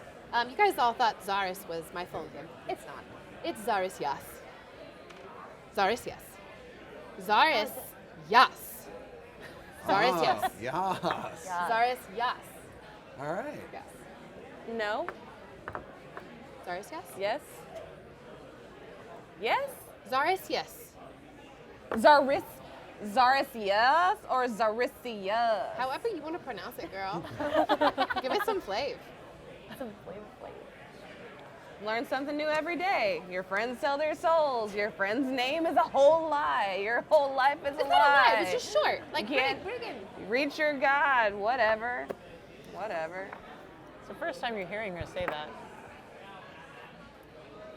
Speaker 7: You guys all thought Zaris was my phone name. It's not. It's Zaris Yas. Zaris Yes. Zaris Yas. Zarius, yes.
Speaker 3: Yes.
Speaker 7: Zarius, yes.
Speaker 3: All right.
Speaker 7: Yes.
Speaker 4: No?
Speaker 7: Zarius, yes.
Speaker 4: Yes? Yes?
Speaker 7: Zarius, yes.
Speaker 4: Zaris yes or Zarisius?
Speaker 7: However you want to pronounce it, girl. Give it some flavor.
Speaker 4: Learn something new every day. Your friends sell their souls. Your friend's name is a whole lie. Your whole life is a
Speaker 7: It's not a
Speaker 4: lie.
Speaker 7: lie. It's just short. Like,
Speaker 4: You can't
Speaker 7: bring it in.
Speaker 4: reach your God. Whatever. Whatever.
Speaker 1: It's the first time you're hearing her say that.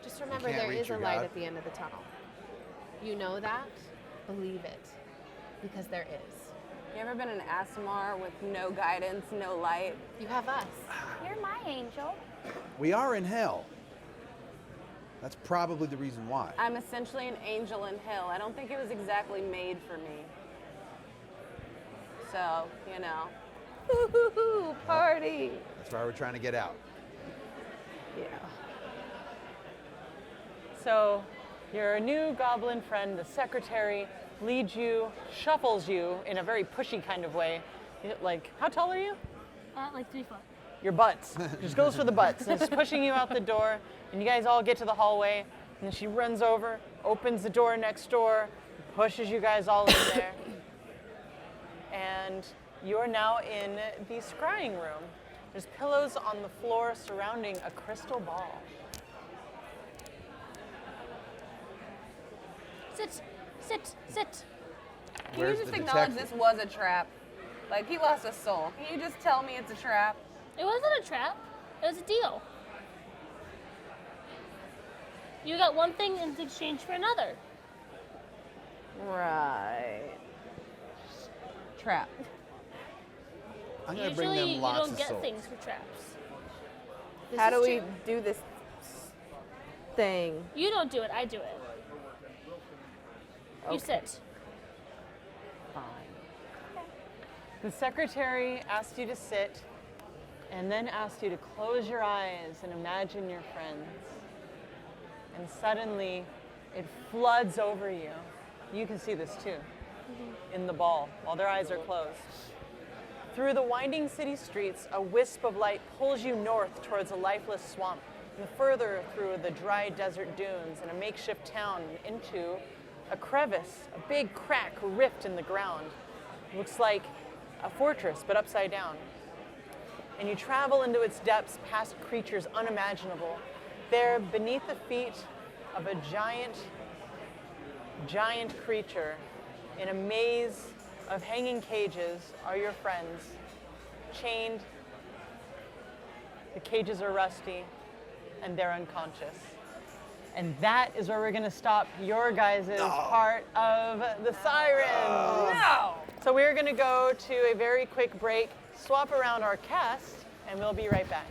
Speaker 7: Just remember,
Speaker 3: can't
Speaker 7: there
Speaker 3: reach
Speaker 7: is a
Speaker 3: your
Speaker 7: light
Speaker 3: God.
Speaker 7: at the end of the tunnel. You know that? Believe it. Because there is.
Speaker 4: You ever been in Asmar with no guidance, no light?
Speaker 7: You have us.
Speaker 2: You're my angel.
Speaker 3: We are in hell. That's probably the reason why.
Speaker 4: I'm essentially an angel in hell. I don't think it was exactly made for me. So, you know. Party.
Speaker 3: That's why we're trying to get out.
Speaker 4: Yeah.
Speaker 1: So your new goblin friend, the secretary, leads you, shuffles you in a very pushy kind of way. Like, how tall are you?
Speaker 6: Like 3 foot.
Speaker 1: Your butts. Just goes for the butts. And it's pushing you out the door, and you guys all get to the hallway, and then she runs over, opens the door next door, pushes you guys all in there. And you're now in the scrying room. There's pillows on the floor surrounding a crystal ball.
Speaker 6: Sit, sit, sit.
Speaker 4: Can
Speaker 3: Where's
Speaker 4: you just
Speaker 3: the
Speaker 4: acknowledge
Speaker 3: detective?
Speaker 4: this was a trap? Like, he lost a soul. Can you just tell me it's a trap?
Speaker 6: It wasn't a trap. It was a deal. You got one thing in exchange for another.
Speaker 4: Right. Trap.
Speaker 3: I'm gonna bring
Speaker 6: Usually
Speaker 3: them
Speaker 6: you
Speaker 3: lots
Speaker 6: don't
Speaker 3: of
Speaker 6: get
Speaker 3: souls.
Speaker 6: things for traps.
Speaker 7: This
Speaker 4: How
Speaker 7: is
Speaker 4: do we
Speaker 7: true.
Speaker 4: do this thing?
Speaker 6: You don't do it, I do it. You
Speaker 4: Okay.
Speaker 6: sit.
Speaker 4: Fine.
Speaker 1: The secretary asked you to sit and then asked you to close your eyes and imagine your friends. And suddenly it floods over you. You can see this too in the ball while their eyes are closed. Through the winding city streets, a wisp of light pulls you north towards a lifeless swamp, and further through the dry desert dunes and a makeshift town into a crevice, a big crack, rift in the ground. Looks like a fortress, but upside down. And you travel into its depths past creatures unimaginable. There, beneath the feet of a giant creature in a maze of hanging cages are your friends, chained. The cages are rusty, and they're unconscious. And that is where we're gonna stop your guys' part of the Sirens.
Speaker 4: No!
Speaker 1: So we're gonna go to a very quick break, swap around our cast, and we'll be right back.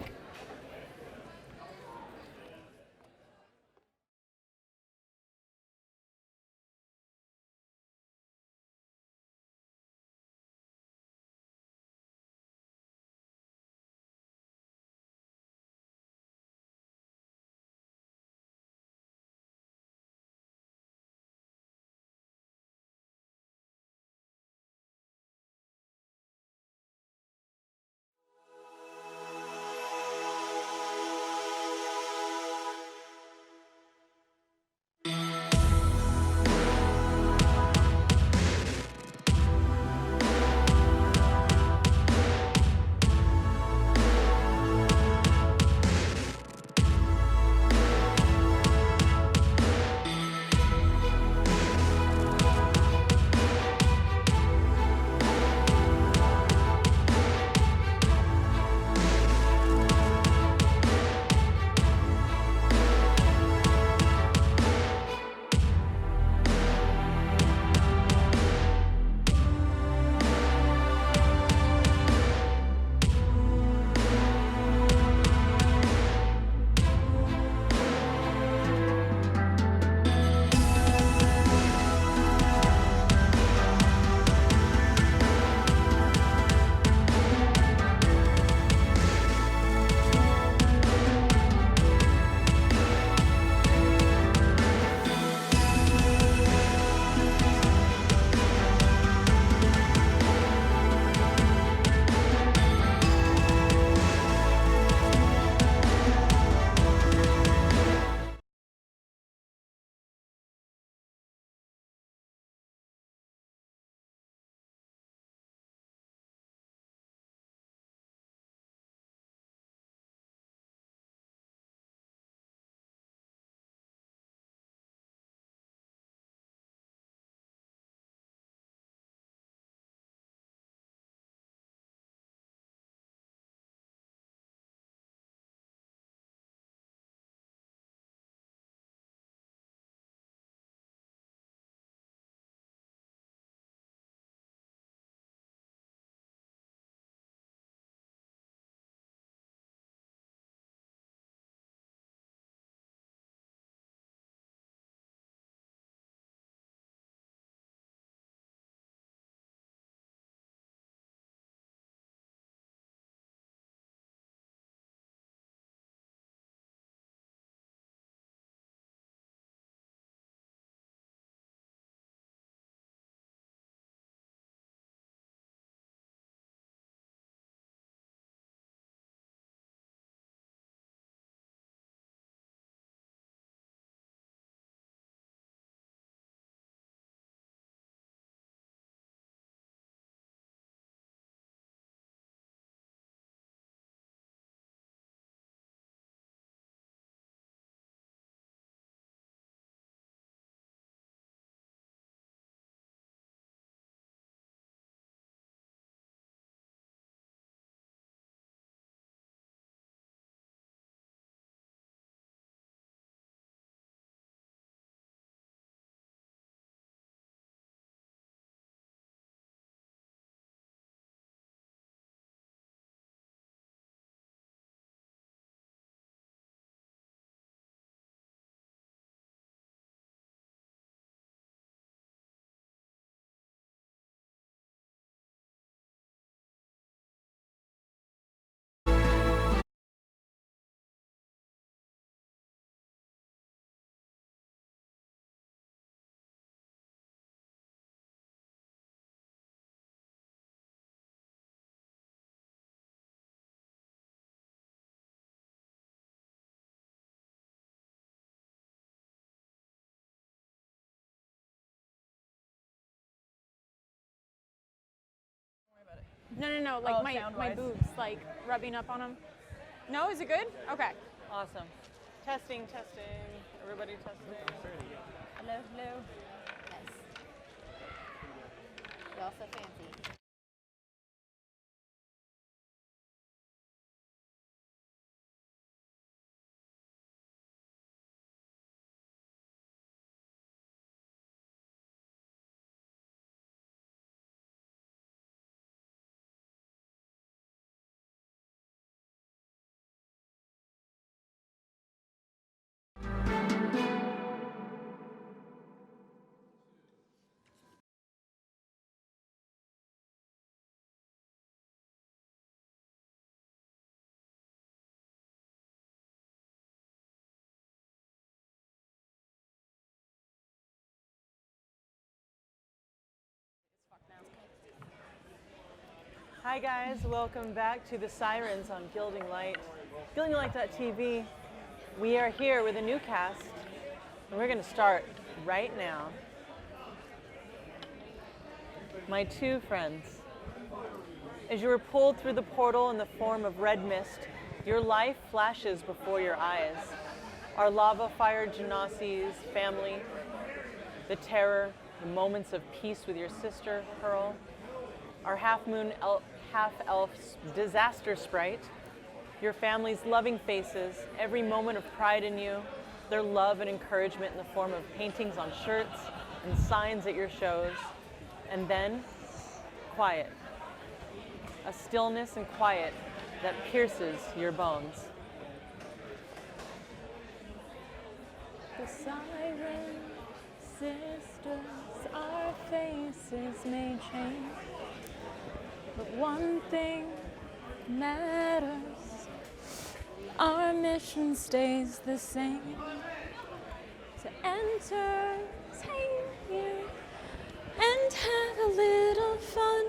Speaker 8: No, like my
Speaker 1: sound-wise.
Speaker 8: boobs, like rubbing up on them. No, is it good? Okay.
Speaker 1: Awesome. Testing. Everybody testing.
Speaker 8: Hello.
Speaker 7: Yes. Y'all so fancy.
Speaker 1: Hi guys, welcome back to the Sirens on Gilding Light, gildinglight.tv. We are here with a new cast, and we're going to start right now. My two friends. As you were pulled through the portal in the form of red mist, your life flashes before your eyes. Our lava-fired Genasi's family, the terror, the moments of peace with your sister, Pearl, our half-elf disaster sprite, your family's loving faces, every moment of pride in you, their love and encouragement in the form of paintings on shirts and signs at your shows, and then quiet. A stillness and quiet that pierces your bones.
Speaker 8: The siren sisters, our faces may change, but one thing matters. Our mission stays the same. To entertain you and have a little fun.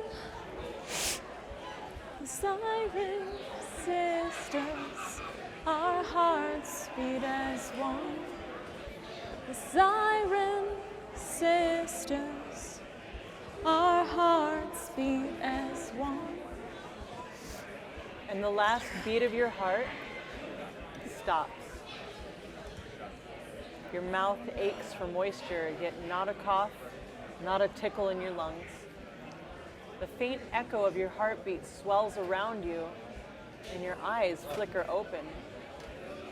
Speaker 8: The siren sisters, our hearts beat as one. The siren sisters, our hearts beat as one.
Speaker 1: And the last beat of your heart stops. Your mouth aches for moisture, yet not a cough, not a tickle in your lungs. The faint echo of your heartbeat swells around you, and your eyes flicker open.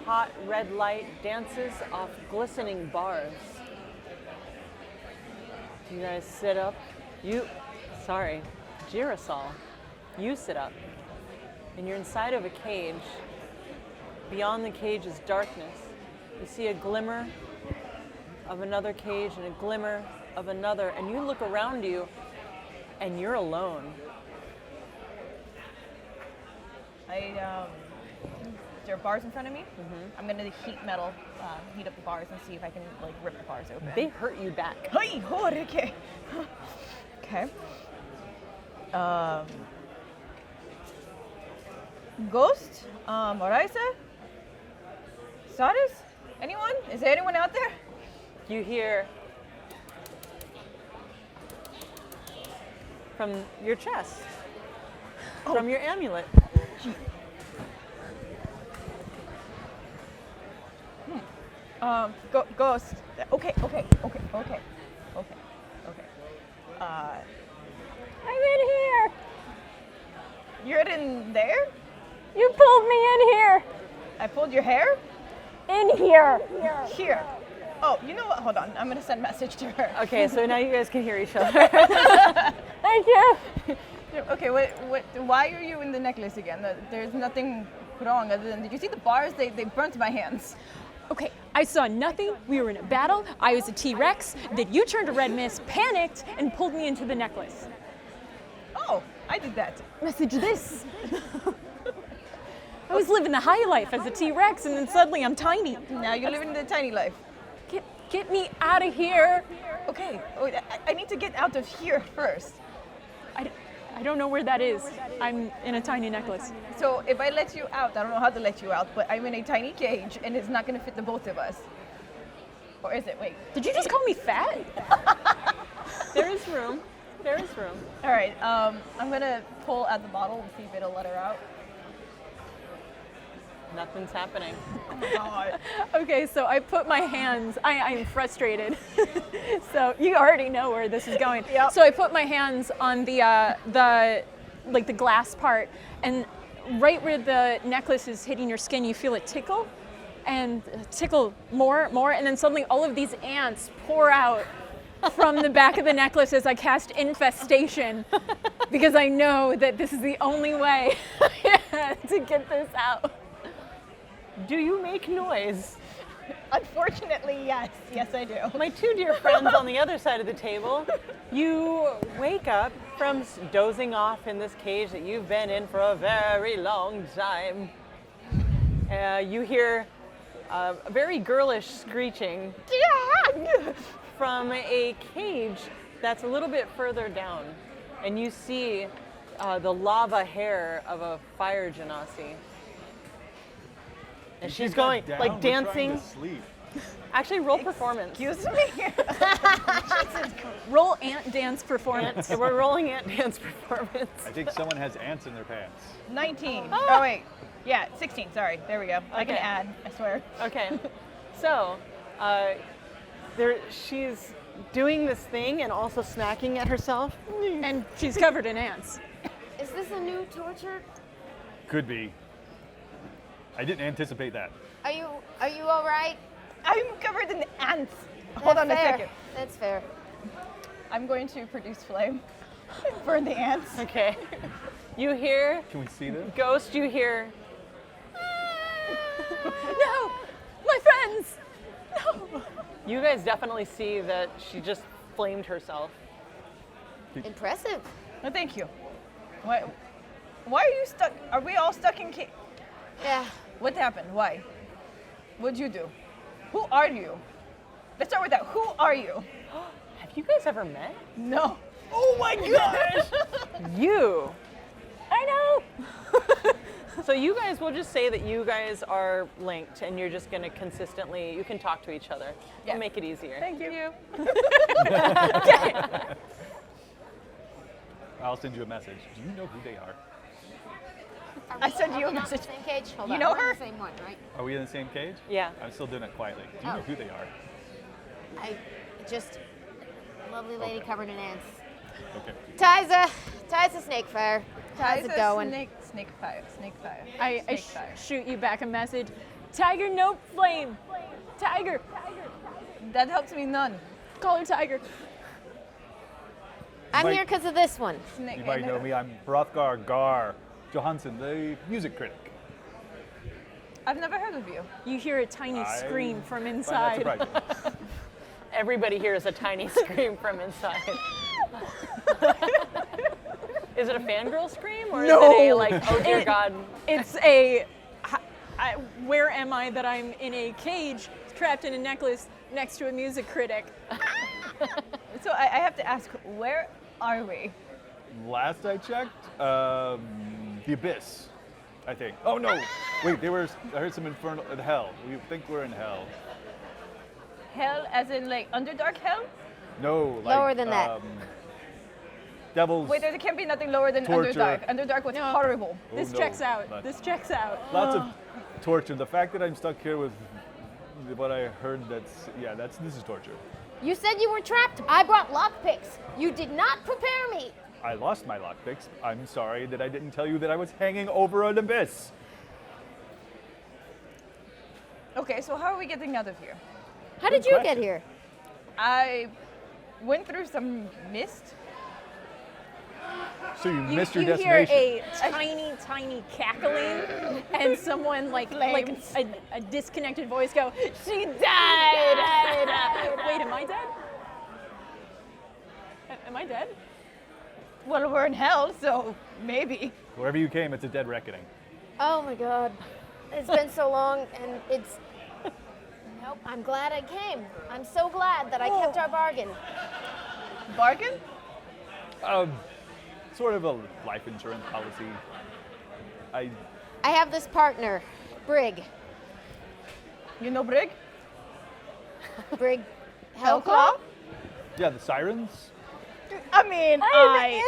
Speaker 1: Hot red light dances off glistening bars. You guys sit up. Girasol. You sit up, and you're inside of a cage. Beyond the cage is darkness. You see a glimmer of another cage and a glimmer of another, and you look around you, and you're alone.
Speaker 9: There are bars in front of me. Mm-hmm. I'm gonna heat up the bars and see if I can like rip the bars open.
Speaker 1: They hurt you back.
Speaker 9: Hey, okay. Okay. Ghost, Marisa, Sirens, anyone? Is there anyone out there?
Speaker 1: You hear from your chest, from your amulet.
Speaker 9: Ghost. Okay.
Speaker 8: I'm in here.
Speaker 9: You're in there?
Speaker 8: You pulled me in here.
Speaker 9: I pulled your hair?
Speaker 8: In here.
Speaker 9: Here. Oh, you know what? Hold on. I'm gonna send a message to her.
Speaker 1: Okay, so now you guys can hear each other.
Speaker 8: Thank you.
Speaker 9: Okay, why are you in the necklace again? There's nothing wrong other than, did you see the bars? They burnt my hands.
Speaker 8: Okay, I saw nothing. We were in a battle. I was a T-Rex. Then you turned to red mist, panicked, and pulled me into the necklace.
Speaker 9: Oh, I did that.
Speaker 8: Message this. I was living the high life as a T-Rex, and then suddenly I'm tiny.
Speaker 9: Now you're living the tiny life.
Speaker 8: Get me out of here.
Speaker 9: Okay, I need to get out of here first.
Speaker 8: I don't know where that is. I'm in a tiny necklace.
Speaker 9: So if I let you out, I don't know how to let you out, but I'm in a tiny cage and it's not gonna fit the both of us. Or is it? Wait.
Speaker 8: Did you just call me fat?
Speaker 1: There is room. There is room.
Speaker 9: All right, I'm gonna pull at the bottle and see if it'll let her out.
Speaker 1: Nothing's happening.
Speaker 9: Oh my god.
Speaker 8: Okay, so I put my hands, I'm frustrated. So you already know where this is going.
Speaker 9: Yep.
Speaker 8: So I put my hands on the glass part, and right where the necklace is hitting your skin, you feel it tickle, and tickle more, and then suddenly all of these ants pour out from the back of the necklace as I cast infestation, because I know that this is the only way to get this out.
Speaker 1: Do you make noise?
Speaker 9: Unfortunately, yes. Yes, I do.
Speaker 1: My two dear friends on the other side of the table, you wake up from dozing off in this cage that you've been in for a very long time. You hear a very girlish screeching from a cage that's a little bit further down. And you see the lava hair of a fire genasi. And she's going, like, dancing. Actually, roll performance.
Speaker 9: Excuse me?
Speaker 8: Roll ant dance performance.
Speaker 1: We're rolling ant dance performance.
Speaker 10: I think someone has ants in their pants.
Speaker 9: 19. Oh, wait. Yeah, 16. Sorry. There we go. I can
Speaker 1: Okay.
Speaker 9: add, I swear.
Speaker 1: Okay. So, she's doing this thing and also snacking at herself.
Speaker 8: And she's covered in ants.
Speaker 7: Is this a new torture?
Speaker 10: Could be. I didn't anticipate that.
Speaker 7: Are you all right?
Speaker 9: I'm covered in ants. Hold on a
Speaker 7: Fair.
Speaker 9: second.
Speaker 7: That's fair.
Speaker 9: I'm going to produce flame. Burn the ants.
Speaker 1: Okay. You hear,
Speaker 10: Can we see this?
Speaker 1: Ghost, you hear,
Speaker 8: No, my friends. No.
Speaker 1: you guys definitely see that she just flamed herself.
Speaker 7: Impressive.
Speaker 9: Oh, thank you. Why are you stuck? Are we all stuck in
Speaker 7: Yeah.
Speaker 9: What happened? Why? What'd you do? Who are you? Let's start with that. Who are you?
Speaker 1: Have you guys ever met?
Speaker 9: No. Oh my gosh!
Speaker 1: You.
Speaker 8: I know.
Speaker 1: So you guys, we'll just say that you guys are linked and you're just gonna consistently, you can talk to each other.
Speaker 9: Yeah.
Speaker 1: We'll make it easier.
Speaker 9: Thank you.
Speaker 10: I'll send you a message. Do you know who they are?
Speaker 9: I sent you a
Speaker 7: Are we not in
Speaker 9: message.
Speaker 7: the same cage? Hold
Speaker 9: You
Speaker 7: on.
Speaker 9: know
Speaker 7: We're in
Speaker 9: her?
Speaker 7: the same one, right?
Speaker 10: Are we in the same cage?
Speaker 1: Yeah.
Speaker 10: I'm still doing it quietly. Do you know who they are?
Speaker 7: I just lovely lady covered in ants.
Speaker 10: Okay.
Speaker 7: Ty's a snake fire. How's it going?
Speaker 9: Snake fire.
Speaker 8: I
Speaker 9: Snake fire.
Speaker 8: shoot you back a message. Tiger, no flame. Tiger.
Speaker 9: That helps me none.
Speaker 8: Call her Tiger.
Speaker 7: I'm
Speaker 10: Mike-
Speaker 7: here because of this one.
Speaker 9: Snake.
Speaker 10: You might know me. I'm Hrothgar Gar Johansson, the music critic.
Speaker 9: I've never heard of you.
Speaker 8: You hear a tiny
Speaker 10: I
Speaker 8: scream from
Speaker 10: find that
Speaker 8: inside.
Speaker 10: surprising.
Speaker 1: Everybody hears a tiny scream from inside. Is it a fangirl scream or is it a like, oh dear God?
Speaker 8: It's a, where am I that I'm in a cage trapped in a necklace next to a music critic?
Speaker 9: So I have to ask, where are we?
Speaker 10: Last I checked, the Abyss, I think. Oh no! Wait, I heard some infernal hell. We think we're in hell.
Speaker 9: Hell, as in like Underdark hell?
Speaker 10: No, like
Speaker 7: Lower than that.
Speaker 10: Devils.
Speaker 9: Wait, there can't be nothing lower than
Speaker 10: Torture.
Speaker 9: Underdark. Underdark was horrible.
Speaker 10: Oh,
Speaker 8: This
Speaker 10: no.
Speaker 8: checks out.
Speaker 10: Lots-
Speaker 8: This checks out.
Speaker 10: Lots of torture. The fact that I'm stuck here with what I heard, this is torture.
Speaker 7: You said you were trapped. I brought lockpicks. You did not prepare me.
Speaker 10: I lost my lockpicks. I'm sorry that I didn't tell you that I was hanging over an abyss.
Speaker 9: Okay, so how are we getting out of here?
Speaker 7: How did
Speaker 10: Good
Speaker 7: you
Speaker 10: question.
Speaker 7: get here?
Speaker 9: I went through some mist.
Speaker 10: So you missed your
Speaker 8: You hear
Speaker 10: destination.
Speaker 8: a tiny cackling, and someone like a disconnected voice go, "She died." Wait, am I dead? Am I dead?
Speaker 9: Well, we're in hell, so maybe.
Speaker 10: Wherever you came, it's a dead reckoning.
Speaker 7: Oh my God. It's been so long and it's. Nope, I'm glad I came. I'm so glad that I kept our bargain.
Speaker 9: Bargain?
Speaker 10: Sort of a life insurance policy.
Speaker 7: I have this partner, Brig.
Speaker 9: You know Brig?
Speaker 7: Brig
Speaker 9: Hellclaw?
Speaker 10: Yeah, the Sirens.
Speaker 9: I mean,
Speaker 8: I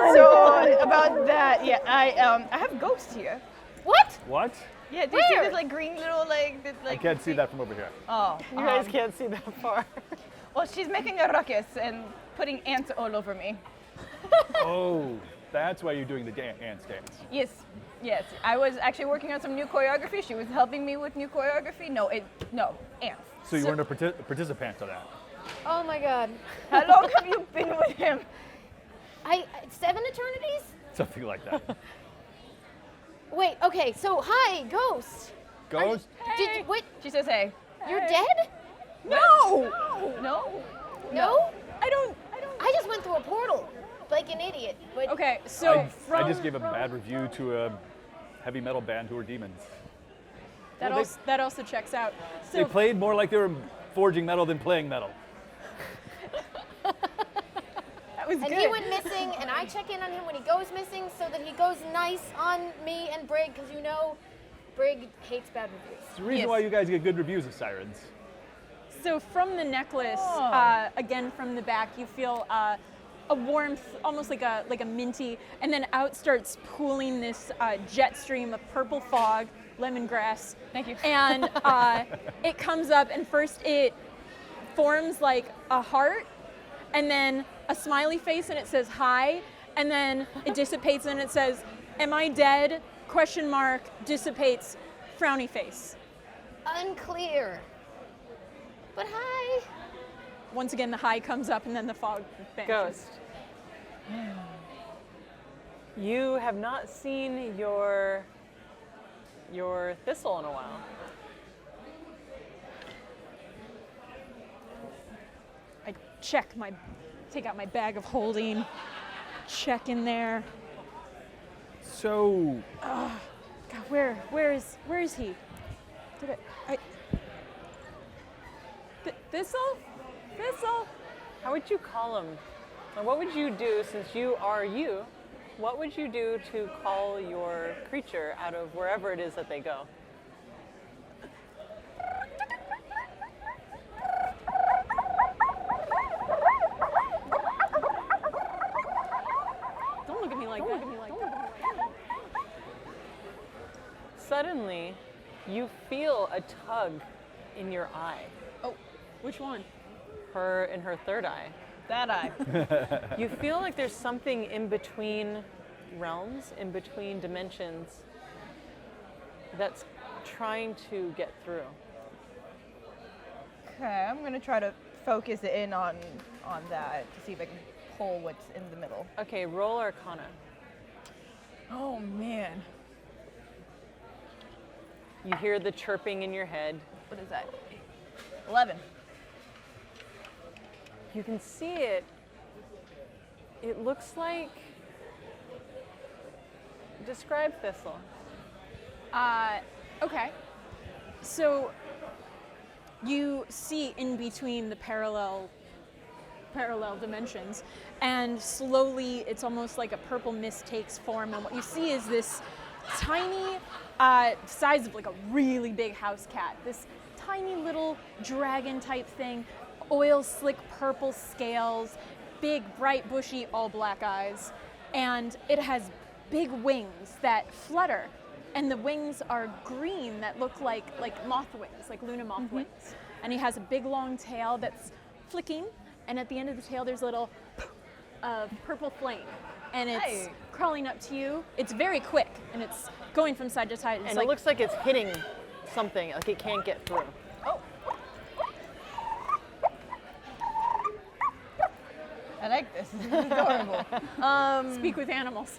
Speaker 8: know
Speaker 9: So about that, yeah, I have ghosts here.
Speaker 2: What?
Speaker 10: What?
Speaker 9: Yeah, do you see
Speaker 2: Where?
Speaker 9: this like green little like? This,
Speaker 10: I
Speaker 9: like
Speaker 10: can't see that from over here.
Speaker 9: Oh,
Speaker 1: You guys can't see that far.
Speaker 9: Well, she's making a ruckus and putting ants all over me.
Speaker 10: Oh, that's why you're doing the ant dance.
Speaker 9: Yes, yes. I was actually working on some new choreography. She was helping me with new choreography. No, ants.
Speaker 10: So you weren't a participant to that.
Speaker 7: Oh my God.
Speaker 9: How long have you been with him?
Speaker 7: 7 eternities?
Speaker 10: Something like that.
Speaker 7: Wait, okay, so hi, ghost.
Speaker 10: Ghost?
Speaker 7: Did you, wait,
Speaker 9: She says, "Hey."
Speaker 7: you're dead?
Speaker 8: No!
Speaker 9: No.
Speaker 7: No?
Speaker 8: I don't.
Speaker 7: I just went through a portal like an idiot. But
Speaker 8: Okay, so
Speaker 10: I just gave a bad review to a heavy metal band who were demons.
Speaker 8: that also checks out.
Speaker 10: They
Speaker 8: So
Speaker 10: played more like they were forging metal than playing metal.
Speaker 8: that was
Speaker 7: and
Speaker 8: good.
Speaker 7: he went missing, and I check in on him when he goes missing so that he goes nice on me and Brig, because you know Brig hates bad reviews.
Speaker 10: It's the reason why you guys get good reviews of Sirens.
Speaker 8: So from the necklace, again from the back, you feel a warmth, almost like a minty, and then out starts pooling this jet stream of purple fog, lemongrass.
Speaker 9: Thank you.
Speaker 8: And it comes up, and first it forms like a heart, and then a smiley face, and it says hi, and then it dissipates, and it says, "Am I dead?" ? Dissipates, frowny face.
Speaker 7: Unclear. But hi.
Speaker 8: Once again, the hi comes up, and then the fog vanishes.
Speaker 1: Ghost. You have not seen your thistle in a while.
Speaker 8: I take out my bag of holding, check in there.
Speaker 10: So,
Speaker 8: God, where is he? Thistle?
Speaker 1: How would you call him? Or what would you do, since you are you, what would you do to call your creature out of wherever it is that they go?
Speaker 8: Don't look at me like that.
Speaker 1: Suddenly, you feel a tug in your eye,
Speaker 8: Oh, which one?
Speaker 1: in her third eye.
Speaker 9: That eye.
Speaker 1: You feel like there's something in between realms, in between dimensions, that's trying to get through.
Speaker 9: Okay, I'm gonna try to focus it in on that to see if I can pull what's in the middle.
Speaker 1: Okay, roll Arcana.
Speaker 9: Oh man.
Speaker 1: You hear the chirping in your head.
Speaker 9: What is that? 11.
Speaker 1: You can see it. It looks like. Describe Thistle.
Speaker 8: Okay. So you see in between the parallel dimensions, and slowly it's almost like a purple mist takes form, and what you see is this tiny, size of like a really big house cat, this tiny little dragon type thing, oil slick purple scales, big bright bushy all black eyes, and it has big wings that flutter, and the wings are green that look like moth wings, like Luna moth wings. And he has a big long tail that's flicking, and at the end of the tail there's a little purple flame, and it's crawling up to you. It's very quick, and it's going from side to side. It's
Speaker 1: And
Speaker 8: like,
Speaker 1: it looks like it's hitting something, like it can't get through.
Speaker 9: I like this. This is adorable.
Speaker 8: speak with animals.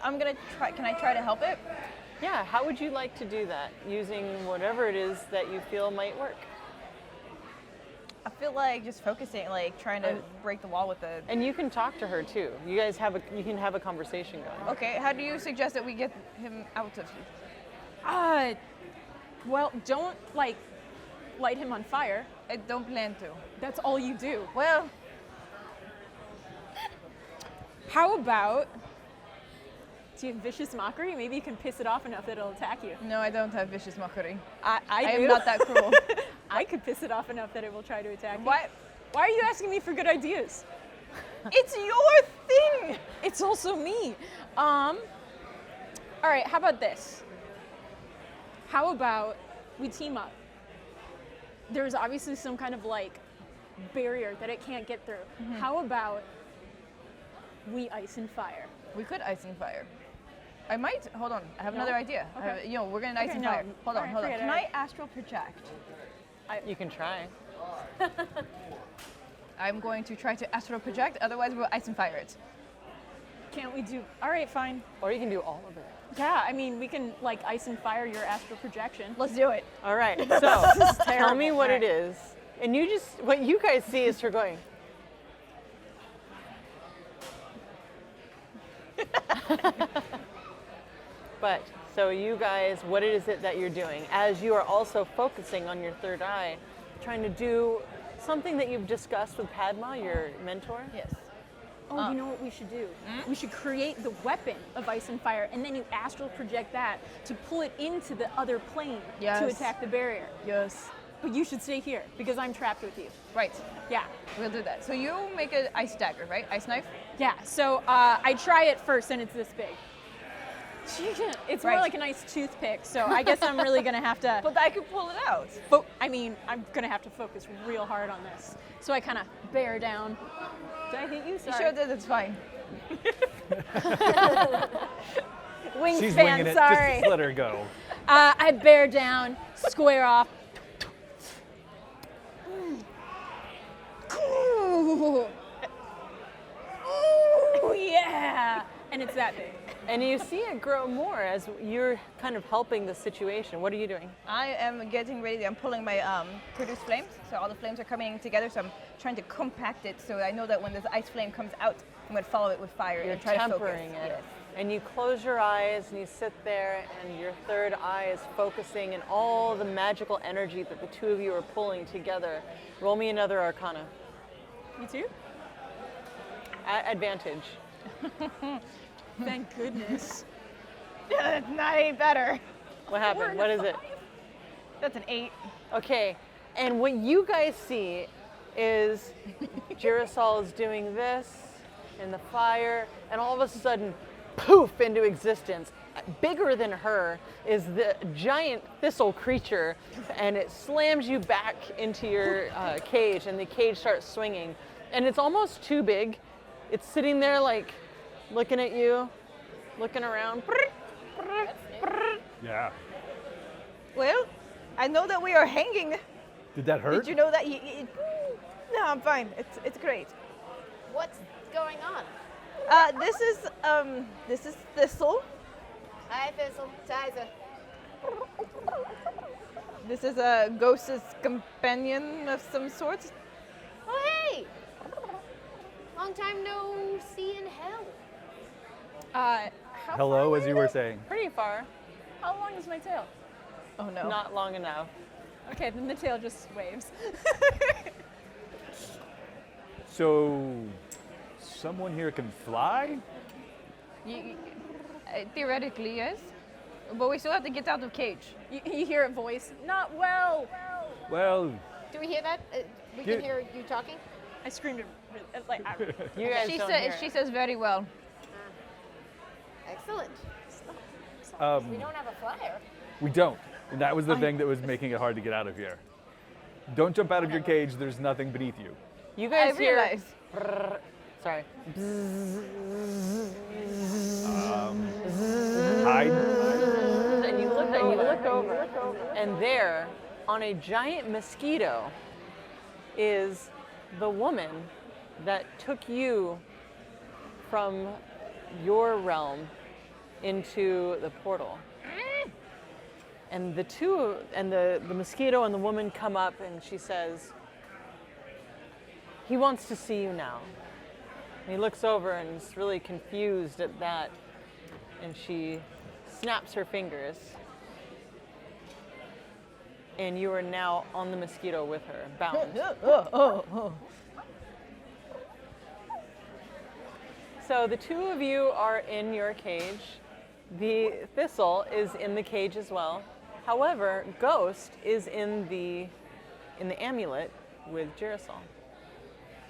Speaker 9: I'm gonna try. Can I try to help it?
Speaker 1: Yeah, how would you like to do that, using whatever it is that you feel might work?
Speaker 9: I feel like just focusing, like trying to break the wall with the.
Speaker 1: And you can talk to her too. You guys you can have a conversation going.
Speaker 9: Okay, how do you suggest that we get him out of here?
Speaker 8: Well, don't light him on fire.
Speaker 9: I don't plan to.
Speaker 8: That's all you do.
Speaker 9: Well,
Speaker 8: How about, do you have vicious mockery? Maybe you can piss it off enough that it'll attack you.
Speaker 9: no, I don't have vicious mockery.
Speaker 8: I
Speaker 9: I
Speaker 8: do.
Speaker 9: am not that cruel.
Speaker 8: I could piss it off enough that it will try to attack you.
Speaker 9: What?
Speaker 8: Why are you asking me for good ideas?
Speaker 9: It's your thing.
Speaker 8: It's also me. All right, how about this? How about we team up? There's obviously some kind of like barrier that it can't get through. How about we ice and fire?
Speaker 9: We could ice and fire. I might. Hold on. I have another idea.
Speaker 8: Okay.
Speaker 9: We're gonna ice
Speaker 8: Okay,
Speaker 9: and
Speaker 8: no.
Speaker 9: fire. Hold on.
Speaker 8: Alright,
Speaker 9: Hold on.
Speaker 8: forget
Speaker 9: Can
Speaker 8: it.
Speaker 9: I astral project?
Speaker 1: You can try.
Speaker 9: I'm going to try to astral project. Otherwise, we'll ice and fire it.
Speaker 8: Can't we do? All right, fine.
Speaker 1: Or you can do all of it.
Speaker 8: Yeah, I mean, we can like ice and fire your astral projection.
Speaker 9: Let's do it.
Speaker 1: All right, so tell me what it is. And you just, what you guys see is her going. But, so you guys, what is it that you're doing? As you are also focusing on your third eye, trying to do something that you've discussed with Padma, your mentor?
Speaker 9: Yes.
Speaker 8: Oh, you know what we should do? We should create the weapon of ice and fire, and then you astral project that to pull it into the other plane to
Speaker 9: Yes.
Speaker 8: attack the barrier.
Speaker 9: Yes.
Speaker 8: But you should stay here because I'm trapped with you.
Speaker 9: Right.
Speaker 8: Yeah.
Speaker 9: We'll do that. So you make an ice dagger, right? Ice knife.
Speaker 8: Yeah. So I try it first, and it's this big. It's more
Speaker 9: Right.
Speaker 8: like a nice toothpick. So I guess I'm really gonna have to.
Speaker 9: But I could pull it out.
Speaker 8: I mean, I'm gonna have to focus real hard on this. So I kind of bear down. Did I hit you?
Speaker 9: You
Speaker 8: Sorry.
Speaker 9: sure did. It's fine.
Speaker 8: Wingspan.
Speaker 10: She's winging it.
Speaker 8: Sorry.
Speaker 10: Just let her go.
Speaker 8: I bear down, square off. Ooh. Ooh, yeah. And it's that big.
Speaker 1: And you see it grow more as you're kind of helping the situation. What are you doing?
Speaker 9: I am getting ready. I'm pulling my produce flames. So all the flames are coming together. So I'm trying to compact it so I know that when this ice flame comes out, I'm going to follow it with fire
Speaker 1: You're
Speaker 9: and try to focus.
Speaker 1: tempering it.
Speaker 9: Yes.
Speaker 1: And you close your eyes and you sit there and your third eye is focusing in all the magical energy that the two of you are pulling together. Roll me another arcana.
Speaker 8: You too?
Speaker 1: At advantage.
Speaker 8: Thank goodness.
Speaker 9: It's not any better.
Speaker 1: What happened? What is it?
Speaker 9: That's an 8.
Speaker 1: Okay, and what you guys see is Girasol is doing this in the fire, and all of a sudden, poof, into existence. Bigger than her is the giant thistle creature, and it slams you back into your cage, and the cage starts swinging. And it's almost too big. It's sitting there like looking at you, looking around.
Speaker 10: Yeah.
Speaker 9: Well, I know that we are hanging.
Speaker 10: Did that hurt?
Speaker 9: Did you know that? No, I'm fine. It's great.
Speaker 7: What's going on?
Speaker 9: This is Thistle.
Speaker 7: Hi, Thistle. Tiza.
Speaker 9: This is a ghost's companion of some sort.
Speaker 7: Oh, hey! Long time no see in hell.
Speaker 8: How
Speaker 10: Hello,
Speaker 8: far
Speaker 10: as
Speaker 8: away
Speaker 10: you
Speaker 8: are
Speaker 10: were
Speaker 8: they?
Speaker 10: saying.
Speaker 1: Pretty far,
Speaker 8: How long is my tail?
Speaker 9: Oh no.
Speaker 1: not long enough.
Speaker 8: Okay, then the tail just waves.
Speaker 10: So, someone here can fly?
Speaker 9: Theoretically, yes. But we still have to get out of cage.
Speaker 8: You hear a voice. Not well.
Speaker 10: Well,
Speaker 7: Do we hear that? We
Speaker 10: Yeah.
Speaker 7: can hear you talking?
Speaker 8: I screamed it like.
Speaker 1: You guys
Speaker 9: She
Speaker 1: don't
Speaker 9: says
Speaker 1: hear it.
Speaker 9: she says very well.
Speaker 7: Excellent.
Speaker 10: um,
Speaker 7: We don't have a flyer.
Speaker 10: we don't. And that was the thing that was making it hard to get out of here. Don't jump out of your cage. There's nothing beneath you.
Speaker 1: You
Speaker 9: I
Speaker 1: guys hear.
Speaker 9: realize.
Speaker 1: Sorry.
Speaker 10: Hide.
Speaker 1: And you look over, and there, on a giant mosquito, is the woman that took you from your realm into the portal. And the mosquito and the woman come up, and she says, "He wants to see you now." And he looks over and is really confused at that, and she snaps her fingers. And you are now on the mosquito with her, bound. So the two of you are in your cage. The thistle is in the cage as well. However, Ghost is in the amulet with Girasol.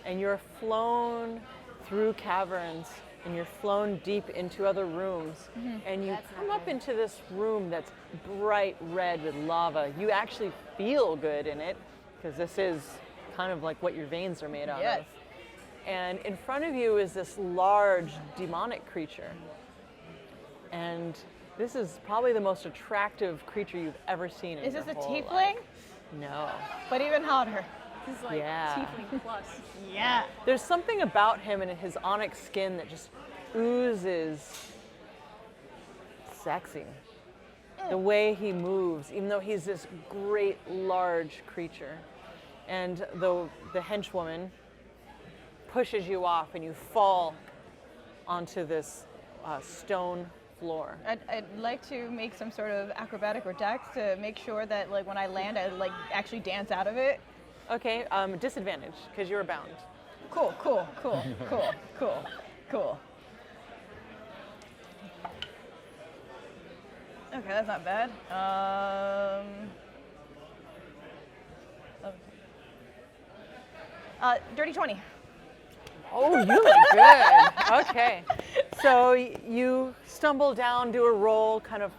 Speaker 1: and you're flown through caverns, and you're flown deep into other rooms, and you come up into this room that's bright red with lava. You actually feel good in it, because this is kind of like what your veins are made out of. And in front of you is this large demonic creature. And this is probably the most attractive creature you've ever seen in
Speaker 9: Is
Speaker 1: your
Speaker 9: this a
Speaker 1: whole
Speaker 9: tiefling?
Speaker 1: life. No.
Speaker 9: But even hotter.
Speaker 8: This is like
Speaker 1: Yeah.
Speaker 8: tiefling plus.
Speaker 9: Yeah.
Speaker 1: There's something about him and his onyx skin that just oozes sexy. The way he moves, even though he's this great large creature. And the henchwoman pushes you off and you fall onto this stone floor.
Speaker 9: I'd like to make some sort of acrobatic or dex to make sure that like when I land, I like actually dance out of it.
Speaker 1: Okay, disadvantage, because you're bound.
Speaker 9: Cool, cool, cool, cool, cool, cool. Okay, that's not bad. Dirty 20.
Speaker 1: Oh, you look good. Okay. So you stumble down, do a roll, kind of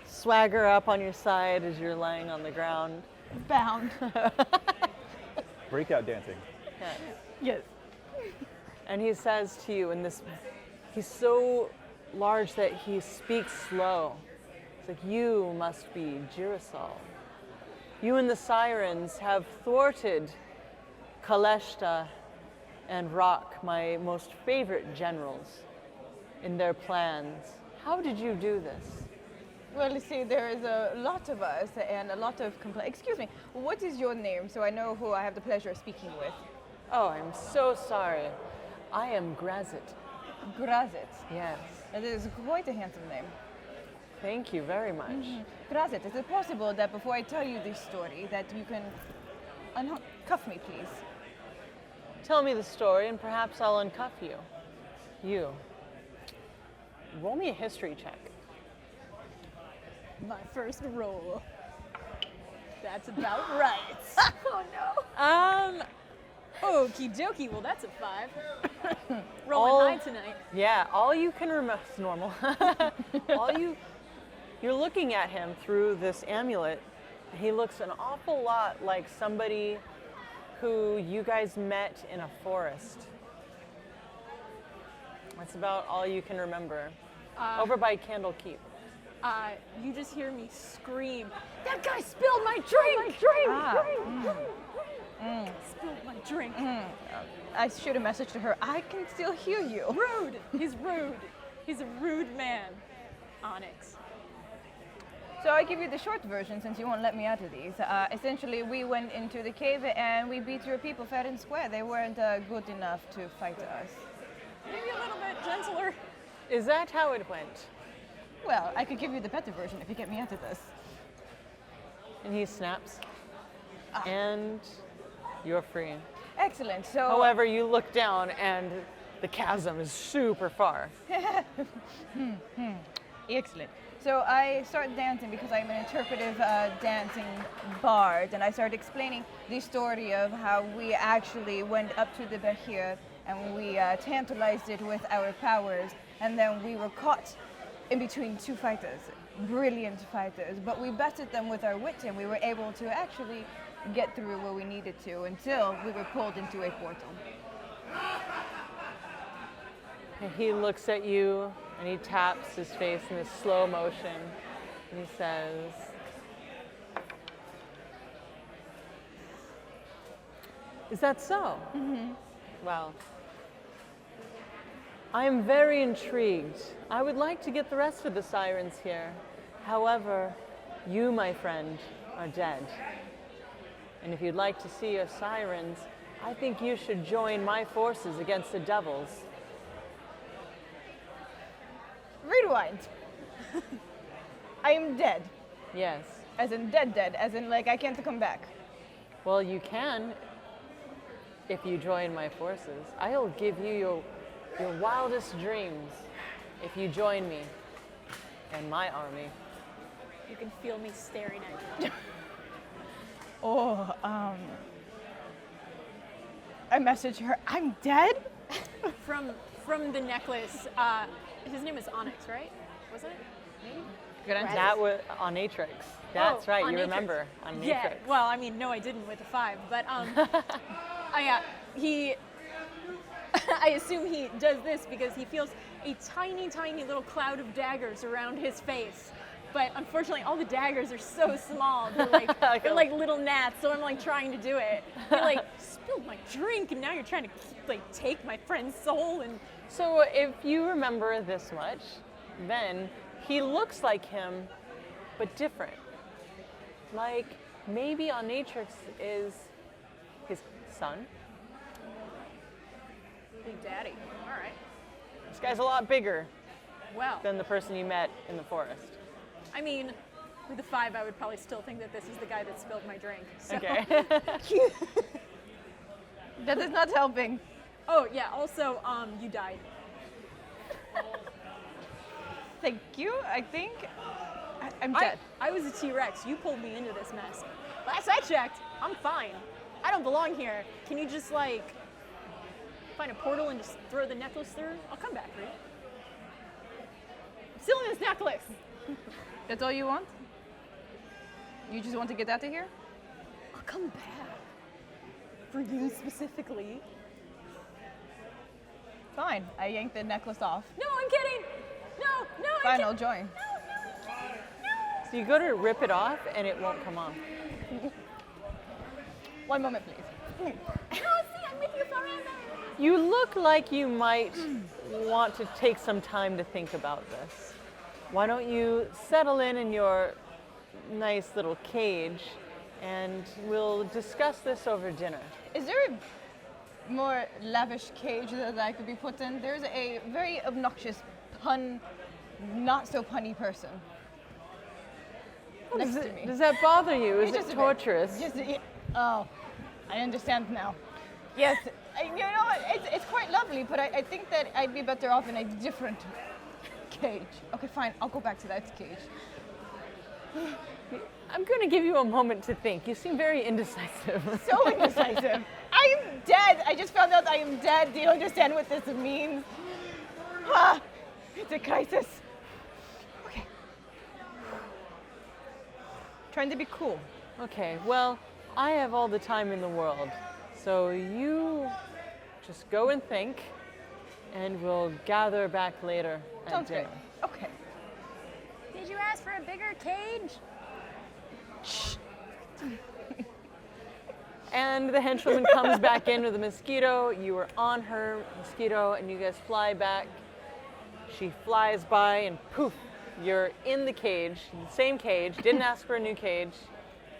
Speaker 1: swagger up on your side as you're laying on the ground.
Speaker 9: Bound.
Speaker 10: Breakout dancing.
Speaker 1: Yes.
Speaker 9: Yes.
Speaker 1: And he says to you in this, he's so large that he speaks slow. It's like, you must be Girasol. You and the Sirens have thwarted Kaleshta and Rock, my most favorite generals, in their plans. How did you do this?
Speaker 9: Well, you see, there is a lot of us and a lot of Excuse me, what is your name so I know who I have the pleasure of speaking with?
Speaker 1: Oh, I'm so sorry. I am Grazit.
Speaker 9: Grazit.
Speaker 1: Yes.
Speaker 9: That is quite a handsome name.
Speaker 1: Thank you very much.
Speaker 9: Grazit, is it possible that before I tell you this story that you can cuff me, please?
Speaker 1: Tell me the story and perhaps I'll uncuff you. You. Roll me a history check.
Speaker 8: My first roll. That's about right.
Speaker 9: Oh no.
Speaker 8: Okie dokie. Well, that's a 5. Rolling high tonight.
Speaker 1: Yeah, all you can remember, normal. You're looking at him through this amulet. He looks an awful lot like somebody who you guys met in a forest. That's about all you can remember. Over by Candle Keep.
Speaker 8: You just hear me scream,
Speaker 2: That guy spilled my drink!
Speaker 8: spilled my drink.
Speaker 9: I shoot a message to her. I can still hear you.
Speaker 8: Rude. He's rude. He's a rude man. Onyx.
Speaker 9: So I give you the short version since you won't let me out of these. Essentially, we went into the cave and we beat your people fair and square. They weren't good enough to fight us.
Speaker 8: Maybe a little bit gentler.
Speaker 1: Is that how it went?
Speaker 9: Well, I could give you the better version if you get me out of this.
Speaker 1: And he snaps. And you're free.
Speaker 9: Excellent. So,
Speaker 1: However, you look down and the chasm is super far.
Speaker 9: excellent. So I start dancing because I'm an interpretive dancing bard, and I started explaining the story of how we actually went up to the Bahir and we tantalized it with our powers, and then we were caught in between two fighters, brilliant fighters, but we bested them with our wits and we were able to actually get through where we needed to until we were pulled into a portal.
Speaker 1: And he looks at you and he taps his face in this slow motion and he says, "Is that so?" Mm-hmm. Well, I am very intrigued. I would like to get the rest of the Sirens here. However, you, my friend, are dead. And if you'd like to see your Sirens, I think you should join my forces against the devils.
Speaker 9: Rewind. I am dead.
Speaker 1: Yes.
Speaker 9: As in dead, as in like I can't come back.
Speaker 1: Well, you can if you join my forces. I'll give you your wildest dreams if you join me and my army.
Speaker 8: You can feel me staring at you.
Speaker 9: I message her, I'm dead?
Speaker 8: From the necklace, his name is Onyx, right? Wasn't it? Maybe?
Speaker 9: Good answer.
Speaker 1: That was on Atrix. That's right. You
Speaker 8: Onytrix.
Speaker 1: remember on
Speaker 8: Yeah.
Speaker 1: Atrix.
Speaker 8: Well, I mean, no, I didn't with a 5, but he. I assume he does this because he feels a tiny, tiny little cloud of daggers around his face. But unfortunately, all the daggers are so small. They're like little gnats. So I'm like trying to do it. You like spilled my drink, and now you're trying to like take my friend's soul. And
Speaker 1: So if you remember this much, then he looks like him, but different. Like maybe Onatrix is his son.
Speaker 8: Big Daddy. All right.
Speaker 1: This guy's a lot bigger
Speaker 8: Well,
Speaker 1: than the person you met in the forest.
Speaker 8: I mean, with a 5, I would probably still think that this is the guy that spilled my drink. So.
Speaker 1: Okay.
Speaker 9: That is not helping.
Speaker 8: Oh yeah. Also, you died.
Speaker 9: Thank you, I think. I'm dead.
Speaker 8: I was a T-Rex. You pulled me into this mess. Last I checked, I'm fine. I don't belong here. Can you just like find a portal and just throw the necklace through? I'll come back for you. I'm still in this necklace.
Speaker 9: That's all you want? You just want to get out of here?
Speaker 8: I'll come back. For you specifically.
Speaker 9: Fine. I yanked the necklace off.
Speaker 8: No, I'm kidding. No, I'm
Speaker 9: Fine,
Speaker 8: kidding.
Speaker 9: I'll join.
Speaker 1: So you go to rip it off and it won't come off.
Speaker 9: One moment, please.
Speaker 8: No, see, I'm with you forever.
Speaker 1: You look like you might want to take some time to think about this. Why don't you settle in your nice little cage and we'll discuss this over dinner.
Speaker 9: Is there a more lavish cage that I could be put in? There's a very obnoxious not so punny person next to me.
Speaker 1: Does that bother you? Is
Speaker 9: Just
Speaker 1: it
Speaker 9: a bit.
Speaker 1: torturous?
Speaker 9: Oh, I understand now. Yes, you know what? It's quite lovely, but I think that I'd be better off in a different cage. Okay, fine. I'll go back to that cage.
Speaker 1: I'm going to give you a moment to think. You seem very indecisive.
Speaker 9: So indecisive. I am dead. I just found out I am dead. Do you understand what this means? Ah, it's a crisis. Okay. Trying to be cool.
Speaker 1: Okay, well, I have all the time in the world. So you just go and think, and we'll gather back later at
Speaker 9: Sounds
Speaker 1: dinner.
Speaker 9: great. Okay.
Speaker 8: Did you ask for a bigger cage?
Speaker 1: And the henchwoman comes back in with a mosquito. You are on her mosquito, and you guys fly back. She flies by, and poof, you're in the cage, the same cage. Didn't ask for a new cage.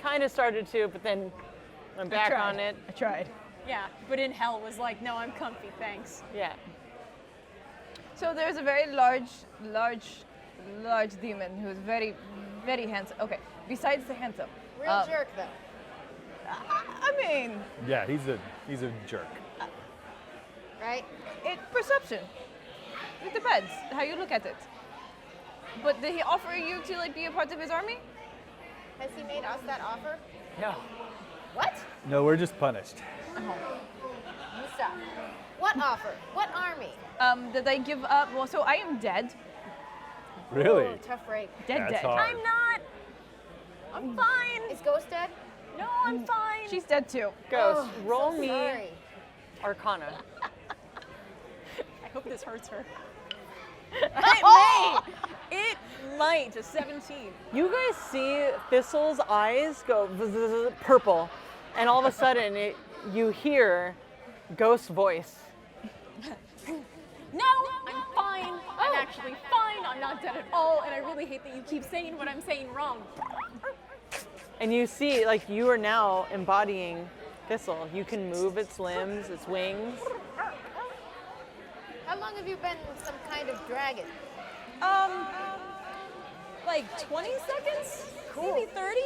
Speaker 1: Kind of started to, but then went back on it.
Speaker 9: I tried.
Speaker 8: Yeah, but in hell was like, no, I'm comfy, thanks.
Speaker 1: Yeah.
Speaker 9: So there's a very large demon who's very, very handsome. Okay, besides the handsome.
Speaker 7: Real jerk, though.
Speaker 9: I mean,
Speaker 10: Yeah, he's a jerk.
Speaker 7: Right?
Speaker 9: perception. It depends how you look at it. But did he offer you to like be a part of his army?
Speaker 7: Has he made us that offer?
Speaker 1: No.
Speaker 7: What?
Speaker 10: No, we're just punished.
Speaker 7: You stop. What offer? What army?
Speaker 9: Did I give up? Well, so I am dead.
Speaker 10: Really?
Speaker 7: Oh, tough break.
Speaker 10: That's
Speaker 9: Dead.
Speaker 10: hard.
Speaker 8: I'm not. I'm fine.
Speaker 7: Is Ghost dead?
Speaker 8: No, I'm fine.
Speaker 9: She's dead too.
Speaker 1: Ghost, roll
Speaker 7: So
Speaker 1: me
Speaker 7: sorry.
Speaker 1: Arcana.
Speaker 8: I hope this hurts her.
Speaker 9: Oh!
Speaker 8: It might. A 17.
Speaker 1: You guys see Thistle's eyes go purple, and all of a sudden you hear Ghost's voice.
Speaker 8: No, I'm fine. I'm actually fine. I'm not dead at all, and I really hate that you keep saying what I'm saying wrong.
Speaker 1: And you see, like, you are now embodying Thistle. You can move its limbs, its wings.
Speaker 7: How long have you been some kind of dragon?
Speaker 8: Like 20 seconds? Maybe 30?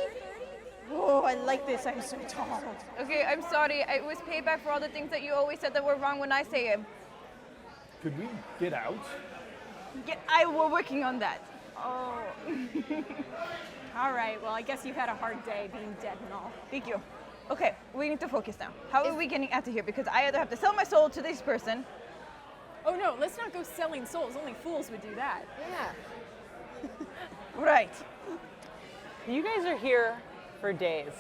Speaker 8: Oh, I like this. I'm so tall.
Speaker 9: Okay, I'm sorry. It was payback for all the things that you always said that were wrong when I say it.
Speaker 10: Could we get out?
Speaker 9: We're working on that.
Speaker 8: All right. Well, I guess you've had a hard day being dead and all.
Speaker 9: Thank you. Okay, we need to focus now. How are we getting out of here? Because I either have to sell my soul to this person.
Speaker 8: Oh no, let's not go selling souls. Only fools would do that.
Speaker 7: Yeah.
Speaker 9: Right.
Speaker 1: You guys are here for days.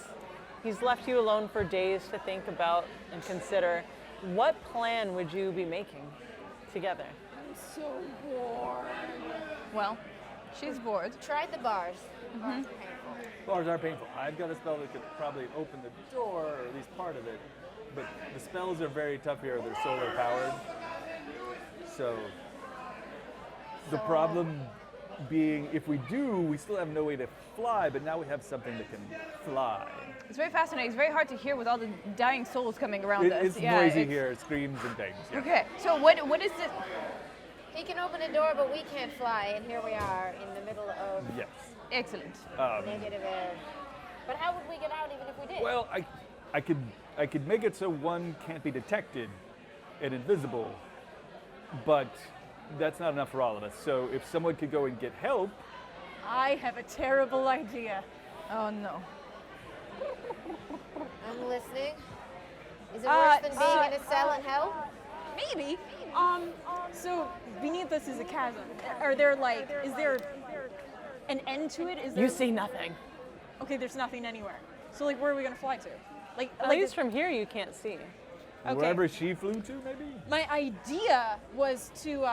Speaker 1: He's left you alone for days to think about and consider. What plan would you be making together?
Speaker 5: I'm so bored.
Speaker 9: Well, she's bored.
Speaker 7: Tried the bars. Bars are painful.
Speaker 10: Bars are painful. I've got a spell that could probably open the door, or at least part of it. But the spells are very tough here. They're solar powered. So the problem being, if we do, we still have no way to fly, but now we have something that can fly.
Speaker 9: It's very fascinating. It's very hard to hear with all the dying souls coming around us.
Speaker 10: It's noisy here. It screams and things. Yeah.
Speaker 9: Okay, so what is it?
Speaker 7: He can open a door, but we can't fly, and here we are in the middle of
Speaker 10: Yes.
Speaker 9: Excellent.
Speaker 7: negative air. But how would we get out even if we did?
Speaker 10: Well, I could make it so one can't be detected and invisible, but that's not enough for all of us. So if someone could go and get help,
Speaker 8: I have a terrible idea.
Speaker 9: Oh no.
Speaker 7: I'm listening. Is it worse than being in a cell in hell?
Speaker 8: Maybe. So beneath us is a chasm. Are there like, is there an end to it? Is there?
Speaker 1: You see nothing.
Speaker 8: Okay, there's nothing anywhere. So like, where are we gonna fly to? Like,
Speaker 1: At least from here you can't see.
Speaker 8: Okay.
Speaker 10: wherever she flew to, maybe?
Speaker 8: My idea was to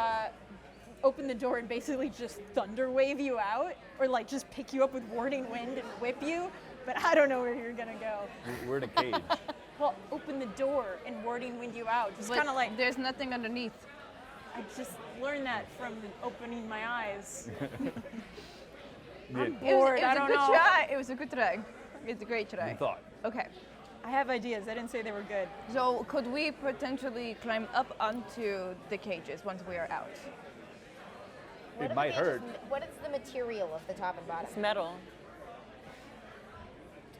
Speaker 8: open the door and basically just thunder wave you out, or like just pick you up with warding wind and whip you. But I don't know where you're gonna go.
Speaker 10: We're in a cage.
Speaker 8: Well, open the door and warding wind you out. Just
Speaker 9: But
Speaker 8: kind of like,
Speaker 9: there's nothing underneath.
Speaker 8: I just learned that from opening my eyes.
Speaker 10: Yeah.
Speaker 8: Bored, I don't
Speaker 9: good
Speaker 8: know.
Speaker 9: try. It was a good try. It's a great try.
Speaker 10: Good thought.
Speaker 9: Okay.
Speaker 8: I have ideas. I didn't say they were good.
Speaker 9: So could we potentially climb up onto the cages once we are out?
Speaker 7: What
Speaker 10: It
Speaker 7: are the
Speaker 10: might
Speaker 7: cages-
Speaker 10: hurt.
Speaker 7: What is the material of the top and bottom?
Speaker 1: It's metal.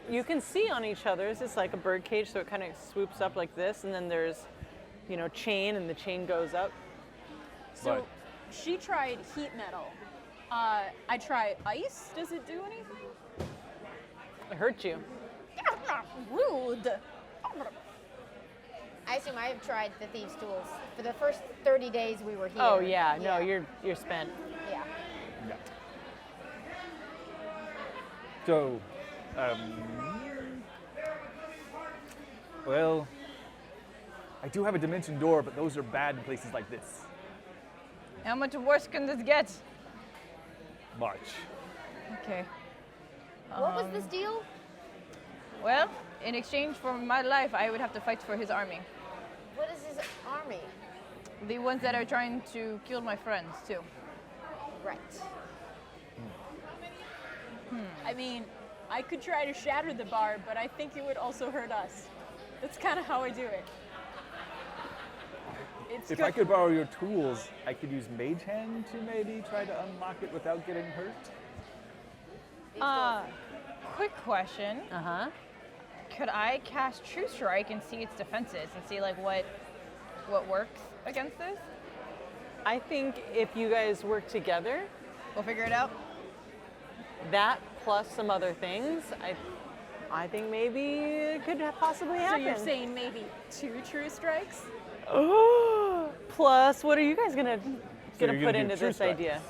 Speaker 1: You can see on each other's. It's like a bird cage, so it kind of swoops up like this, and then there's, chain, and the chain goes up.
Speaker 8: So
Speaker 10: Right.
Speaker 8: she tried heat metal. I try ice. Does it do anything?
Speaker 1: It hurt you.
Speaker 8: Rude.
Speaker 7: I assume I have tried the thieves' tools. For the first 30 days we were here.
Speaker 1: Oh yeah, no, you're spent.
Speaker 7: Yeah.
Speaker 10: Yeah. So, well, I do have a dimension door, but those are bad in places like this.
Speaker 9: How much worse can this get?
Speaker 10: Much.
Speaker 9: Okay.
Speaker 7: What was this deal?
Speaker 9: Well, in exchange for my life, I would have to fight for his army.
Speaker 7: What is his army?
Speaker 9: The ones that are trying to kill my friends, too.
Speaker 7: Right.
Speaker 8: I mean, I could try to shatter the bar, but I think it would also hurt us. That's kind of how I do it. It's
Speaker 10: If
Speaker 8: good.
Speaker 10: I could borrow your tools, I could use Mage Hand to maybe try to unlock it without getting hurt.
Speaker 9: Quick question.
Speaker 1: Uh-huh.
Speaker 9: Could I cast True Strike and see its defenses and see like what works against this?
Speaker 1: I think if you guys work together,
Speaker 9: We'll figure it out.
Speaker 1: that plus some other things, I think maybe it could possibly
Speaker 8: So
Speaker 1: happen.
Speaker 8: you're saying maybe 2 true strikes?
Speaker 1: Plus, what are you guys gonna
Speaker 10: you're
Speaker 1: put
Speaker 10: gonna do
Speaker 1: into
Speaker 10: true
Speaker 1: this
Speaker 10: strikes.
Speaker 1: idea?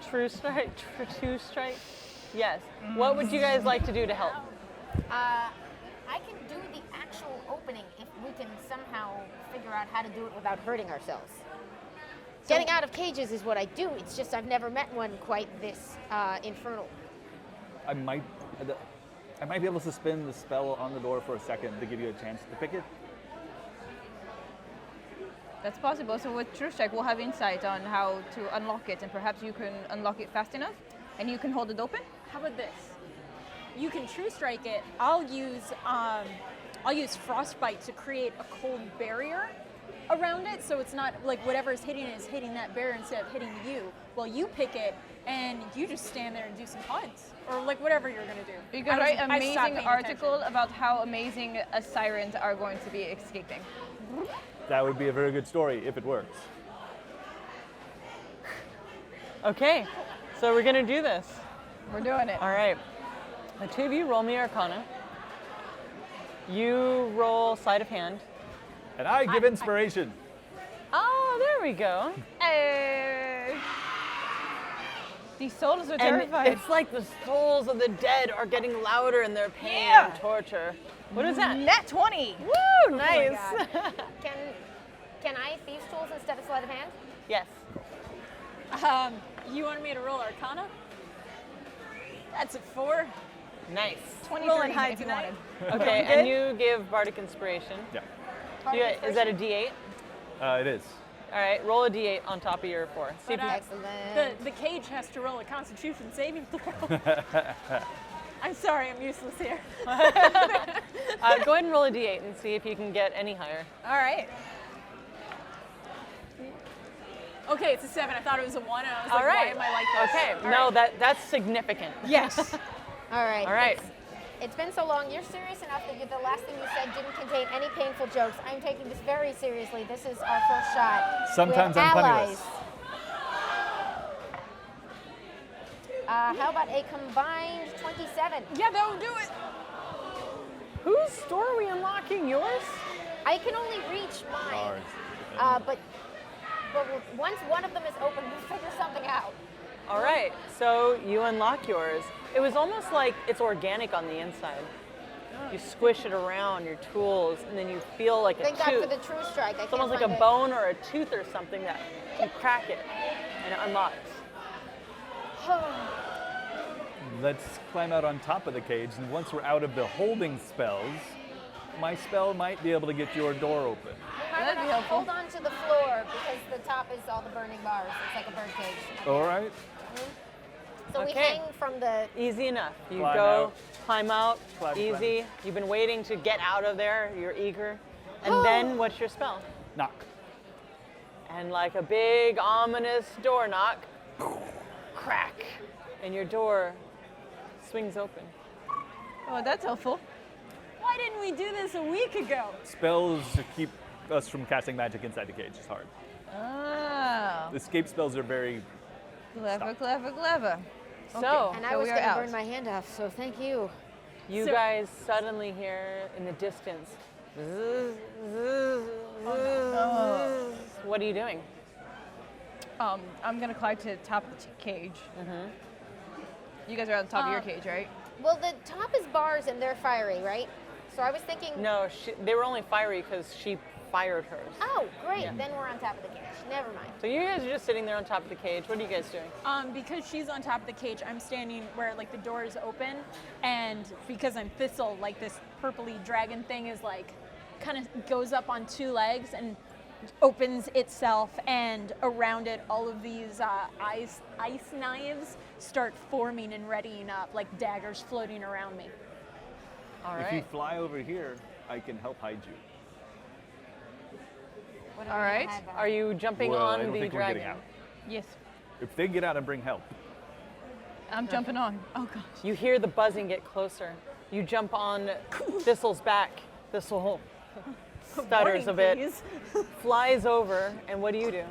Speaker 1: True strike, true strike. Yes. What would you guys like to do to help?
Speaker 7: I can do the actual opening if we can somehow figure out how to do it without hurting ourselves. Getting out of cages is what I do. It's just I've never met one quite this infernal.
Speaker 10: I might be able to suspend the spell on the door for a second to give you a chance to pick it.
Speaker 9: That's possible. So with True Strike, we'll have insight on how to unlock it, and perhaps you can unlock it fast enough, and you can hold it open.
Speaker 8: How about this? You can true strike it. I'll use frostbite to create a cold barrier around it, so it's not like whatever's hitting it is hitting that barrier instead of hitting you. Well, you pick it and you just stand there and do some hunts or like whatever you're gonna do.
Speaker 9: You can
Speaker 8: I
Speaker 9: write
Speaker 8: stopped
Speaker 9: amazing
Speaker 8: paying
Speaker 9: article
Speaker 8: attention.
Speaker 9: about how amazing Sirens are going to be escaping.
Speaker 10: That would be a very good story if it works.
Speaker 1: Okay, so we're gonna do this.
Speaker 9: We're doing it.
Speaker 1: All right. The two of you roll me Arcana. You roll sleight of hand.
Speaker 10: And I give inspiration.
Speaker 1: Oh, there we go.
Speaker 9: Hey. These souls are
Speaker 1: And
Speaker 9: terrified.
Speaker 1: it's like the souls of the dead are getting louder in their pain
Speaker 9: Yeah.
Speaker 1: and torture. What is that?
Speaker 9: Nat 20.
Speaker 1: Woo, nice.
Speaker 7: Can I thieves tools instead of sleight of hand?
Speaker 1: Yes.
Speaker 8: You wanted me to roll Arcana? That's a 4.
Speaker 1: Nice.
Speaker 9: 23
Speaker 8: Rolling high
Speaker 9: if you
Speaker 8: tonight.
Speaker 9: wanted.
Speaker 1: Okay, and you give Bardic Inspiration.
Speaker 10: Yeah.
Speaker 1: Is that a D8?
Speaker 10: It is.
Speaker 1: All right, roll a D8 on top of your 4. See if
Speaker 8: But,
Speaker 1: you,
Speaker 7: Excellent.
Speaker 8: The cage has to roll a Constitution saving throw. I'm sorry, I'm useless here.
Speaker 1: go ahead and roll a D8 and see if you can get any higher.
Speaker 9: All right.
Speaker 8: Okay, it's a 7. I thought it was a 1, and I was
Speaker 1: All
Speaker 8: like,
Speaker 1: right.
Speaker 8: why am I like this?
Speaker 1: Okay,
Speaker 8: All
Speaker 1: no,
Speaker 8: right.
Speaker 1: that's significant.
Speaker 8: Yes.
Speaker 7: All right.
Speaker 1: All right.
Speaker 7: It's been so long. You're serious enough that the last thing you said didn't contain any painful jokes. I'm taking this very seriously. This is our first shot.
Speaker 10: Sometimes
Speaker 7: with
Speaker 10: I'm
Speaker 7: allies.
Speaker 10: penniless.
Speaker 7: How about a combined 27?
Speaker 8: Yeah, that will do it.
Speaker 1: Whose store are we unlocking? Yours?
Speaker 7: I can only reach mine.
Speaker 10: Ours.
Speaker 7: But once one of them is open, we'll figure something out.
Speaker 1: All right, so you unlock yours. It was almost like it's organic on the inside. You squish it around your tools, and then you feel like a
Speaker 7: Thank God
Speaker 1: tooth.
Speaker 7: for the true strike.
Speaker 1: It's almost like a bone or a tooth or something that you crack it, and it unlocks.
Speaker 10: Let's climb out on top of the cage, and once we're out of the holding spells, my spell might be able to get your door open.
Speaker 7: That'd be helpful. Hold on to the floor because the top is all the burning bars. It's like a bird cage.
Speaker 10: All right.
Speaker 7: So we
Speaker 1: Okay.
Speaker 7: hang from the.
Speaker 1: Easy enough. You
Speaker 10: Climb
Speaker 1: go,
Speaker 10: out.
Speaker 1: climb out,
Speaker 10: Climb,
Speaker 1: easy.
Speaker 10: climb.
Speaker 1: You've been waiting to get out of there. You're eager. And then what's your spell?
Speaker 10: Knock.
Speaker 1: And like a big ominous door knock, crack, and your door swings open.
Speaker 9: Oh, that's helpful.
Speaker 8: Why didn't we do this a week ago?
Speaker 10: Spells to keep us from casting magic inside the cage is hard.
Speaker 9: Oh.
Speaker 10: Escape spells are very.
Speaker 9: Clever, clever, clever.
Speaker 1: So,
Speaker 7: And I
Speaker 9: so
Speaker 7: was
Speaker 9: we are
Speaker 7: going to
Speaker 9: out.
Speaker 7: burn my hand off, so thank you.
Speaker 1: you
Speaker 8: So-
Speaker 1: guys suddenly hear in the distance, zzz, zzz, zzz. What are you doing?
Speaker 9: I'm gonna climb to the top of the cage. You guys are on the top of your cage, right?
Speaker 7: Well, the top is bars and they're fiery, right? So I was thinking.
Speaker 1: No, they were only fiery because she fired hers.
Speaker 7: Oh, great.
Speaker 1: Yeah.
Speaker 7: Then we're on top of the cage. Never mind.
Speaker 1: So you guys are just sitting there on top of the cage. What are you guys doing?
Speaker 8: Because she's on top of the cage, I'm standing where like the door is open, and because I'm Thistle, like this purpley dragon thing is like, kind of goes up on 2 legs and opens itself, and around it, all of these ice knives start forming and readying up, like daggers floating around me.
Speaker 1: All
Speaker 10: If you
Speaker 1: right.
Speaker 10: fly over here, I can help hide you.
Speaker 7: What
Speaker 9: All right.
Speaker 1: Are you jumping
Speaker 10: Well, I
Speaker 1: on
Speaker 10: don't
Speaker 1: the
Speaker 10: think we're getting
Speaker 1: dragon?
Speaker 10: out.
Speaker 9: Yes.
Speaker 10: If they get out and bring help,
Speaker 9: I'm jumping on. Oh gosh.
Speaker 1: You hear the buzzing get closer. You jump on Thistle's back. Thistle stutters a bit,
Speaker 8: Please.
Speaker 1: flies over, and what do you do?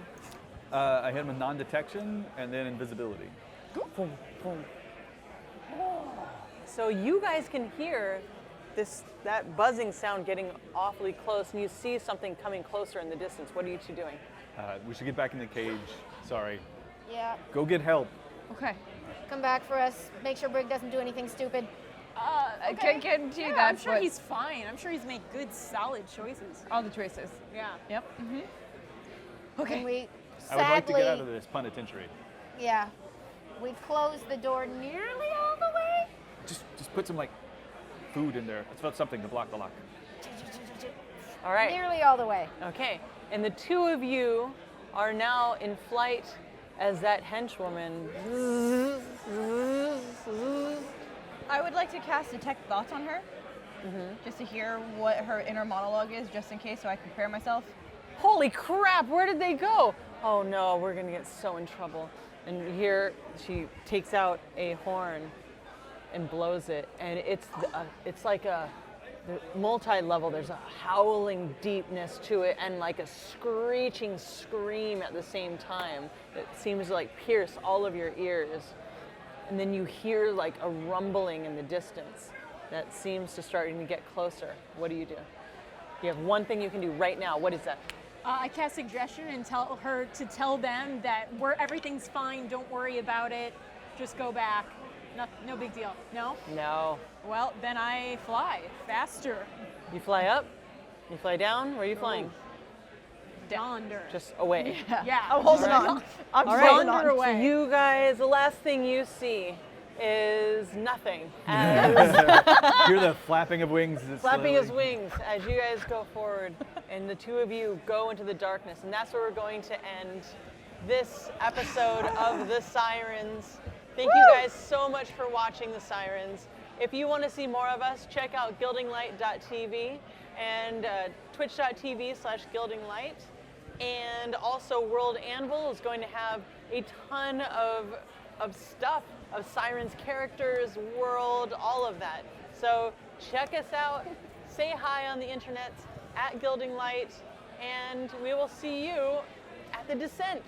Speaker 10: I hit him with non-detection and then invisibility.
Speaker 1: Boom, boom. So you guys can hear that buzzing sound getting awfully close, and you see something coming closer in the distance. What are you two doing?
Speaker 10: We should get back in the cage. Sorry.
Speaker 7: Yeah.
Speaker 10: Go get help.
Speaker 9: Okay.
Speaker 7: Come back for us. Make sure Brig doesn't do anything stupid.
Speaker 9: I can't guarantee
Speaker 8: Yeah,
Speaker 9: that.
Speaker 8: I'm sure
Speaker 9: but
Speaker 8: he's fine. I'm sure he's made good, solid choices.
Speaker 9: all the choices.
Speaker 8: Yeah.
Speaker 9: Yep.
Speaker 7: And we
Speaker 10: I would like to
Speaker 7: sadly,
Speaker 10: get out of this penitentiary.
Speaker 7: yeah, we closed the door nearly all the way.
Speaker 10: Just put some like food in there. Let's put something to block the lock.
Speaker 1: All right.
Speaker 7: Nearly all the way.
Speaker 1: Okay. And the two of you are now in flight as that henchwoman.
Speaker 9: I would like to cast Detect Thoughts on her, just to hear what her inner monologue is, just in case, so I can prepare myself.
Speaker 1: Holy crap, where did they go? Oh no, we're gonna get so in trouble. And here she takes out a horn and blows it, and it's like a multi-level. There's a howling deepness to it, and like a screeching scream at the same time that seems to like pierce all of your ears. And then you hear like a rumbling in the distance, that seems to starting to get closer. What do? You have one thing you can do right now. What is that?
Speaker 8: I cast suggestion and tell her to tell them that everything's fine. Don't worry about it. Just go back. No big deal. No?
Speaker 1: No.
Speaker 8: Well, then I fly faster.
Speaker 1: You fly up? You fly down? Where are you flying?
Speaker 8: Yonder.
Speaker 1: Just away.
Speaker 8: Yeah.
Speaker 9: I'm holding
Speaker 1: All right.
Speaker 9: on. I'm
Speaker 1: All
Speaker 9: holding
Speaker 1: right.
Speaker 9: on.
Speaker 8: Yonder away.
Speaker 1: So you guys, the last thing you see is nothing. As
Speaker 10: Hear the flapping of wings.
Speaker 1: flapping his
Speaker 10: slowly.
Speaker 1: wings as you guys go forward, and the two of you go into the darkness, and that's where we're going to end this episode of The Sirens. Thank you guys so much for watching The Sirens. If you want to see more of us, check out gildinglight.tv and twitch.tv/gildinglight. And also World Anvil is going to have a ton of stuff, of Sirens characters, world, all of that. So check us out, say hi on the internet at Gilding Light, and we will see you at the descent.